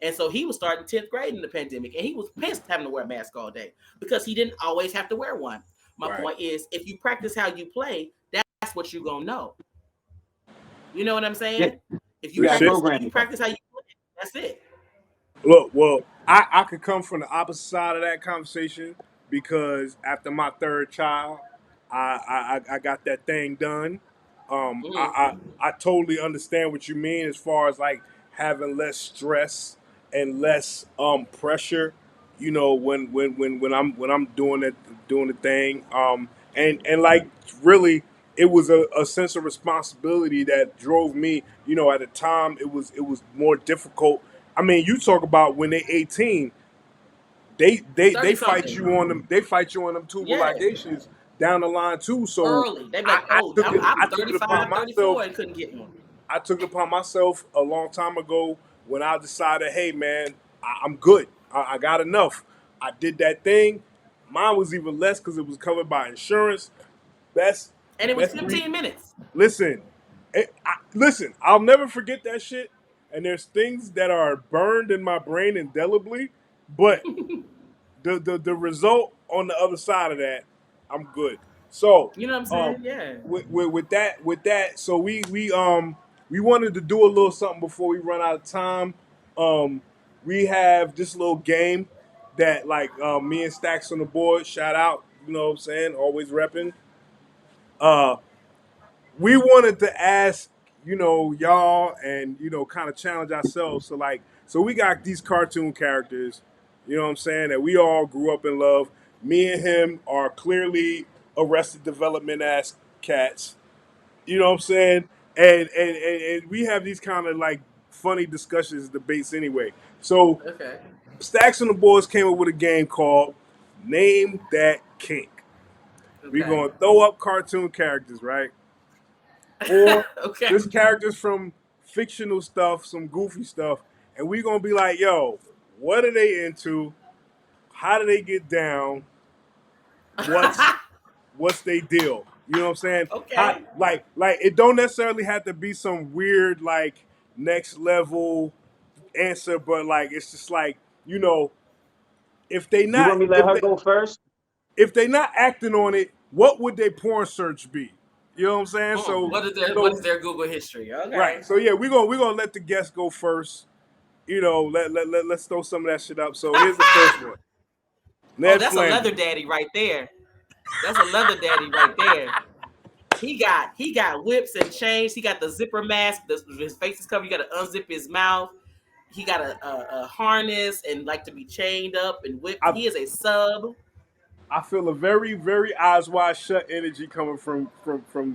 And so he was starting 10th grade in the pandemic, and he was pissed having to wear a mask all day because he didn't always have to wear one. My point is, if you practice how you play, that's what you're going to know. You know what I'm saying? Yeah. If you practice how you play, that's it. Look, well, I could come from the opposite side of that conversation, because after my third child, I got that thing done. I totally understand what you mean as far as like having less stress and less pressure, when I'm doing the thing. And like really it was a sense of responsibility that drove me, at the time it was more difficult. I mean, you talk about when they're 18, they fight you on them. They fight you on them tubal ligations down the line too. So early, they're like, I'm 35, 34, and couldn't get one. I took it upon myself a long time ago when I decided, hey man, I'm good. I got enough. I did that thing. Mine was even less because it was covered by insurance. Best, And it was best three. 15 minutes. Listen, listen. I'll never forget that shit. And there's things that are burned in my brain indelibly, but the result on the other side of that, I'm good. So, You know what I'm um, saying? Yeah. with that, so we wanted to do a little something before we run out of time. Um, we have this little game that like me and Stacks on the board. Shout out, you know what I'm saying? Always repping. Uh, we wanted to ask, y'all, and kind of challenge ourselves. So we got these cartoon characters, you know what I'm saying, that we all grew up in love. Me and him are clearly Arrested Development ass cats, you know what I'm saying, and we have these kind of like funny discussions, debates anyway. So Okay. Stacks and the Boys came up with a game called Name That Kink. We're Okay. gonna throw up cartoon characters, right? Or Okay. just characters from fictional stuff, some goofy stuff, and we gonna be like, yo, what are they into? How do they get down? What's they deal? You know what I'm saying? How Okay. like it don't necessarily have to be some weird like next level answer, but like it's just like, if they You not want me to let if her they go first? if they not acting on it, what would their porn search be? You know what I'm saying? So What so is their Google history? Okay. right. So yeah, we're gonna let the guests go first. Let's throw some of that shit up. So here's the first one. Oh, Ned that's a leather Flanders. daddy right there. That's a leather daddy right there. He got whips and chains. He got the zipper mask. His face is covered. You got to unzip his mouth. He got a harness and like to be chained up and whipped. I He is a sub. I feel a very, very eyes wide shut energy coming from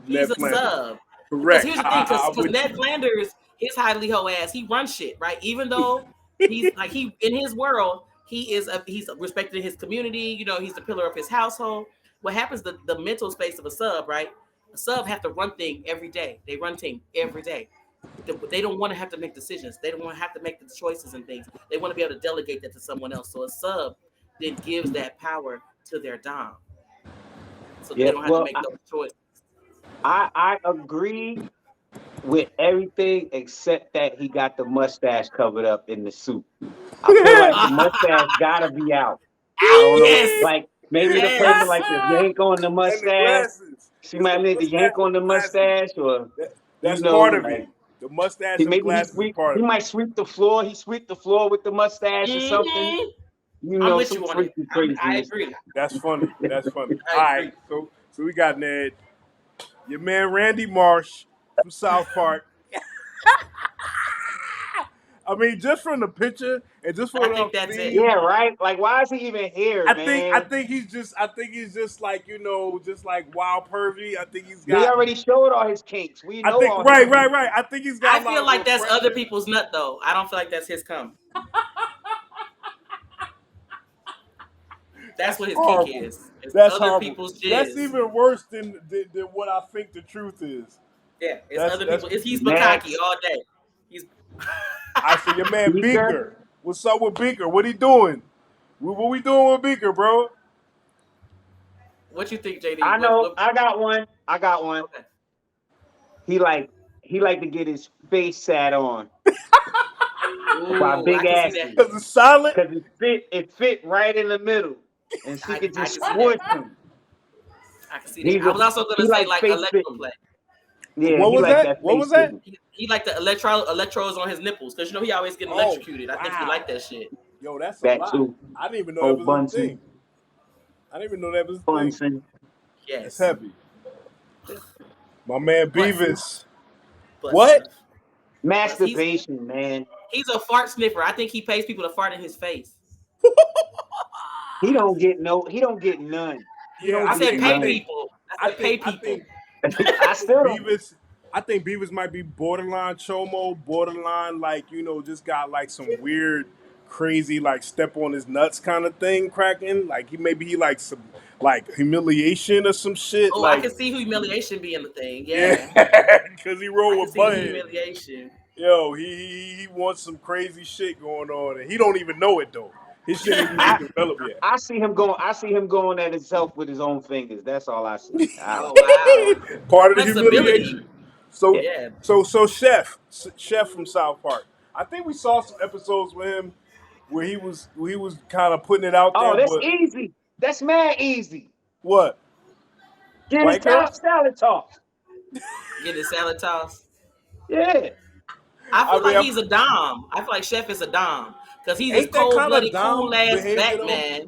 He's Ned a Flanders. sub. Because Correct. here's the thing, I'm because with Ned you. Flanders, his highly ho ass, he runs shit, right? Even though he's like he in his world, he's respected in his community. He's the pillar of his household. What happens the mental space of a sub, right? A sub have to run thing every day. They run team every day. They don't want to have to make decisions. They don't want to have to make the choices and things. They want to be able to delegate that to someone else. So a sub then gives that power to their dom, so they Yeah. don't have to Well, make those choices. I agree with everything except that he got the mustache covered up in the suit. I feel like the mustache gotta be out. I don't know, Yes, like maybe the person yes. like to yank on the And the mustache. glasses. She It's the might need to mustache yank on and the the glasses. mustache, or That's part of like it. The mustache and the maybe glasses is part he of it. might sweep the floor. He sweep the floor with the mustache or something. Hmm I'm with Some you on it. freaky I craziness. agree. That's funny. That's funny. I All right. agree. So we got Ned, your man Randy Marsh from South Park. I mean, just from the picture and just from I what think I've that's it. seen, Yeah, right. Like, why is he even here, I man? think he's just like, just like wild pervy. I think he's They got already showed all his kinks. We I know think all his right, kinks. right, right. I think he's I got a lot feel of like that's other repression. people's nut though. I don't feel like that's his cum. That's That's what his kink horrible. is. It's That's other horrible. people's That's jizz. even worse than what I think the truth is. Yeah, it's That's other that's people. He's Bukkake Next, all day. He's I say your man speaker. Beaker. What's up with Beaker? What he doing? What we doing with Beaker, bro? what you think, JD? I What know. what? I got one. I got one. Okay. He like he like to get his face sat on by Ooh, I big can see that. Cause asses it's solid. because it fit right in the middle, and she could I just can see that. squish him. I can see that. He's I a was also gonna he say like like face fitting. electroplay. Yeah, What he was like that? that What face was that? fitting. He like the electrodes on his nipples because he always getting Oh electrocuted. I think he wow, like that shit. yo, that's a That lot. too. I didn't even know that Old was a Bunsen, thing. I didn't even know that was a thing. Bunsen. That's Yes, heavy. My man butt stuff, Beavis. butt What? stuff. But Masturbation, man. he's a fart sniffer. I think he pays people to fart in his face. He don't get no. He don't get none. He Yeah, don't I get said pay none. people. I I said pay think, I people. think, I I think still don't. Beavis. I think Beavis might be borderline chomo, borderline like just got like some weird, crazy like step on his nuts kind of thing cracking. Like he maybe he like like humiliation or some shit. Oh, I Like can see humiliation being the thing. yeah, Yeah, because he I rolled can with see the Butthead. humiliation. Yo, he wants some crazy shit going on, and he don't even know it though. His shit ain't even I developed yet. I see him going. I see him going at himself with his own fingers. That's all I see. Oh wow, Part of the flexibility. humiliation. So, Yeah, Chef from South Park. I think we saw some episodes with him where he was kind of putting it out Oh, there. that's But easy. That's mad easy. what? Get his White girl? salad toss. get the salad toss. Yeah. I I feel mean, like he's a dom. I feel like Chef is a dom because he's this ain't that cold kind of blooded, cool dumb ass behavior black though? man.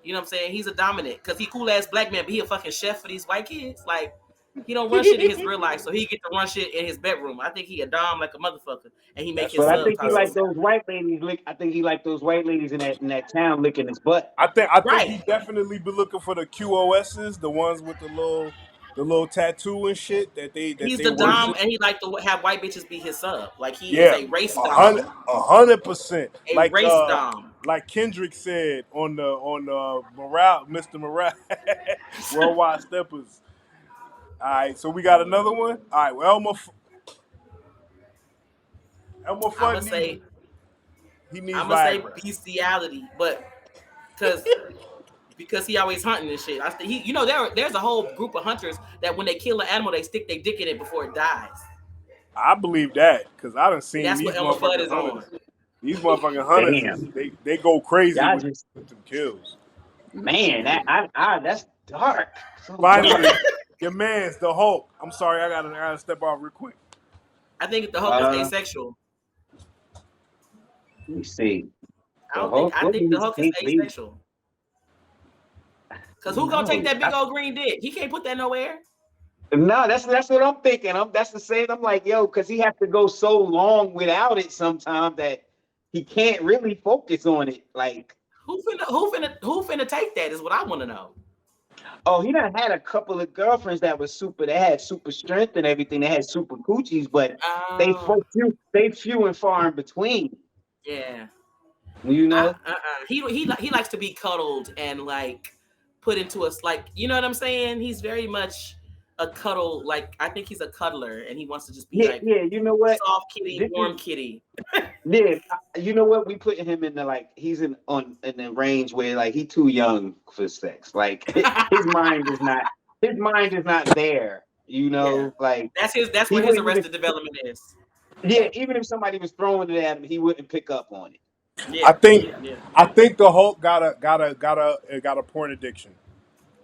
You know what I'm saying? He's a dominant because he cool ass black man, but he a fucking chef for these white kids. Like he don't run shit in his real life, so he get to run shit in his bedroom. I think he a dom like a motherfucker, and he make That's his But I funny sub as think he toss his like hell. salad. those white ladies lick. I think he like those white ladies in that town licking his butt. I think he Right. definitely be looking for the QOSs, the ones with the little tattoo and shit that He's they the dom, worship. and he like to have white bitches be his sub. Like he is Yeah, a race a hundred, dom, 100%. a race dom. Like Kendrick said on the Morale, Mr. Morale, Worldwide Steppers. All right, so we got another one. All right, well Elmer I'm gonna Fudd say needs I'm gonna say Viagra. bestiality, but because he always hunting and shit. You know, there's a whole group of hunters that when they kill an animal, they stick their dick in it before it dies. I believe that because I done And seen that's these what Elmer Fudd motherfucking is on. hunters. These motherfucking hunters Damn. they go crazy Y'all with just them kills. man. That's dark. So dark. Finally, your man's the Hulk. I'm sorry, I gotta step off real quick. I think the Hulk is Uh, asexual. let me see. I The don't think. Hulk. I What think the did Hulk is he be? asexual. Cause who gonna take No. that big old green dick? He can't put that nowhere. No, that's what I'm thinking. That's the same. I'm like, yo, because he has to go so long without it sometimes that he can't really focus on it. Like, Who finna take that is what I want to know. oh, he done had a couple of girlfriends that was super. They had super strength and everything. They had super coochies, but Oh, they few and far in between. yeah. You know. He likes to be cuddled and like put into us like you know what I'm saying. He's very much a cuddle. Like I think he's a cuddler and he wants to just be Yeah, like yeah. You know what? soft kitty, This is warm kitty. yeah. You know what? We putting him in the like. He's in the range where like he too young for sex. Like his mind is not. His mind is not there. You Yeah, know, like that's he where his wouldn't even. arrested development is. Yeah, even if somebody was throwing it at him, he wouldn't pick up on it. I Yeah, think yeah. I think the Hulk got a porn addiction.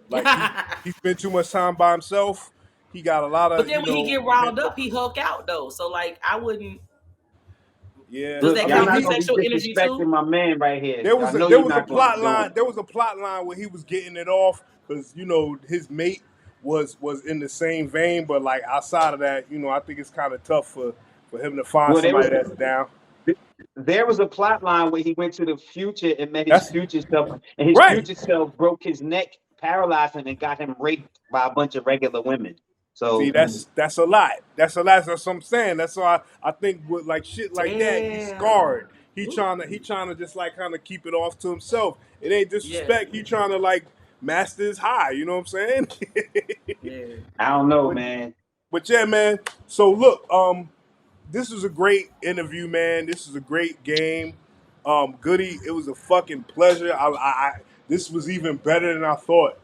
Like he spent too much time by himself. He got a lot But of then when he get riled mental. up, he hulk out though. So like I wouldn't. Yeah, Does Look, that I y'all mean count for not he gonna be sexual energy disrespecting too? my man right here. there was I a know there you're was a not gonna be plot doing line. it. There was a plot line where he was getting it off because his mate was in the same vein, but like outside of that, I think it's kind of tough for him to find Well, somebody that's down. there was a plot line where he went to the future and met his That's future self, and his right. future self broke his neck, paralyzed him, and got him raped by a bunch of regular women. See, So that's a lot. That's a lot. That's what I'm saying. That's why I think with like shit like that, he's Damn. scarred. He trying to just like kind of keep it off to himself. It ain't Yeah. disrespect. He trying to like master his high. You know what I'm saying? Yeah. I don't know, but man. but yeah, man. So look, this was a great interview, man. This is a great game. Goody, it was a fucking pleasure. This was even better than I thought.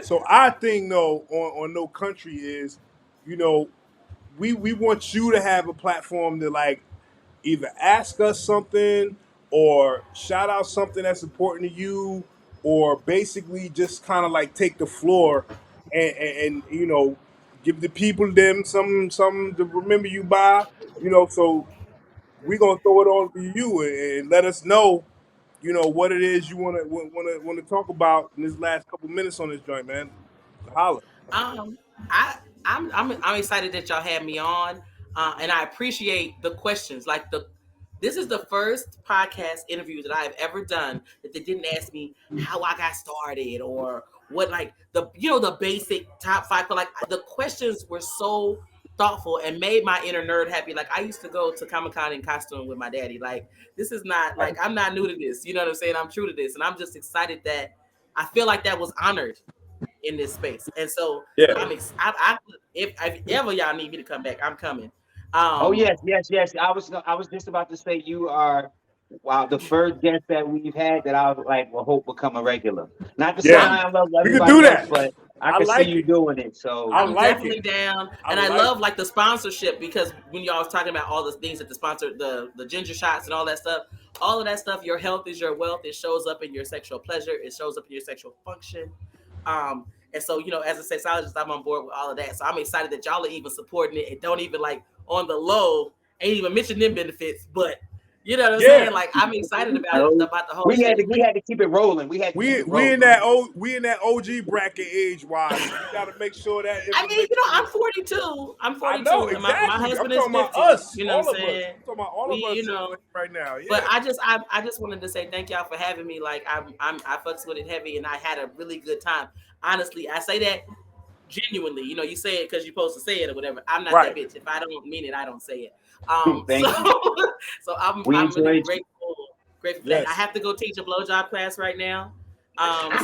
So our thing though on No Country is, you know, we want you to have a platform to like either ask us something or shout out something that's important to you, or basically just kind of like take the floor and give the people them some to remember you by. So we're gonna throw it all to you and let us know, what it is you wanna talk about in this last couple minutes on this joint, man. Holla. Um, I I'm excited that y'all had me on, and I appreciate the questions. This is the first podcast interview that I've ever done that they didn't ask me how I got started or what like the basic top five. But like the questions were so thoughtful and made my inner nerd happy. Like I used to go to Comic Con in costume with my daddy. Like this is not like I'm not new to this. You know what I'm saying? I'm true to this, and I'm just excited that I feel like that was honored in this space. And so Yeah. if ever y'all need me to come back, I'm coming. Oh yes. I was just about to say you are the first guest that we've had that I was like, well, hope become a regular. Not to say Yeah. I love We could do everybody else, that. but I I can see like you it. doing it. So I I'm like definitely it. down. I And I like love it. like the sponsorship, because when y'all was talking about all the things that the sponsor, the ginger shots and all that stuff, your health is your wealth. It shows up in your sexual pleasure. It shows up in your sexual function. And so, you know, as a sexologist, I'm on board with all of that. So I'm excited that y'all are even supporting it and don't even like on the low, ain't even mention them benefits, but you know what I'm saying? Like, I'm excited about it, about the whole we had shit. to keep it rolling. We had to keep it We rolling. in that OG bracket age wise. We got to make sure that I mean, you know, information. I'm 42. I'm I 42, know and my exactly. I'm husband is talking about 50. us, You know all what I'm of us. saying? I'm talking about all of us You know. right now. Yeah. But I just wanted to say thank y'all for having me. Like I fucks with it heavy, and I had a really good time. Honestly, I say that genuinely. You know, you say it because you're supposed to say it or whatever. I'm not that bitch. If I don't mean it, I don't say it. Thank you. So We I'm really enjoyed grateful for that. Yes. I have to go teach a blowjob class right now.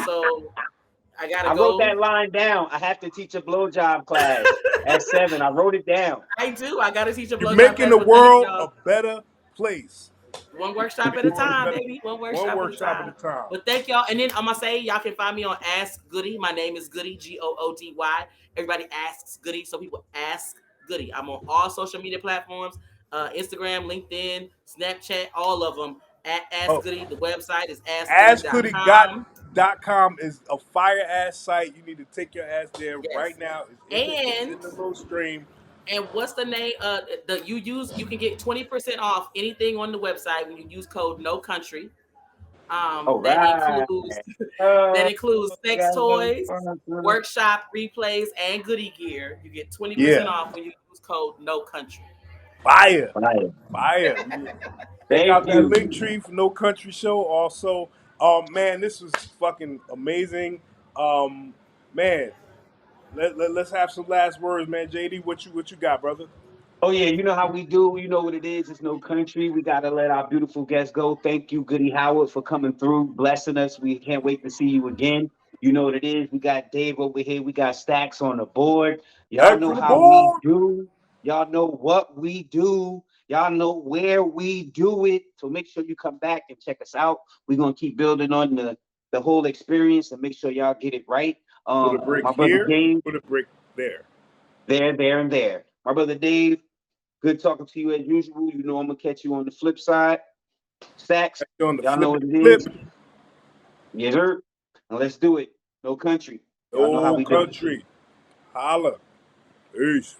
So I gotta I wrote go. that line down. I have to teach a blowjob class at 7. I wrote it down. I do. I gotta teach a You're blowjob making class. the But thank world a y'all. better place. One workshop at a Making the world time, better. baby. One One workshop at a workshop at time. a time. But thank y'all. And then I'm gonna say y'all can find me on Ask Goody. My name is Goody, Goody. Everybody asks Goody, so people ask Goody. I'm on all social media platforms, Instagram, LinkedIn, Snapchat, all of them. At Ask Oh, Goody. The website is askgoody.com. AskGoody.com is a fire ass site. You need to take your ass there right Yes. now. It's And in the little stream. And what's the name? You can get 20% off anything on the website when you use code No Country. All That right. includes that Uh, includes sex toys, workshop replays, and goodie gear. You get 20% Yeah. off when you use code No Country. Fire. Right. Fire. Check Thank out that you. link tree for No Country Show. Also, man, this was fucking amazing. Man, let's have some last words, man. JD, what you got, brother? Oh yeah, you know how we do. You know what it is. It's No Country. We gotta let our beautiful guests go. Thank you, Goody Howard, for coming through, blessing us. We can't wait to see you again. You know what it is. We got Dave over here. We got Stacks on the board. Y'all Back know from the how we board. do. Y'all know what we do. Y'all know where we do it. So make sure you come back and check us out. We're gonna keep building on the whole experience and make sure y'all get it right. Put a brick My brother here. Dave, Put a brick there. there, and there. My brother Dave. Good talking to you as usual. You know I'm gonna catch you on the flip side. Stacks, On the y'all know flip what it flip. is. Yes, sir. Now let's do it. No Country. Y'all know how No we do. Country. Holla. Peace.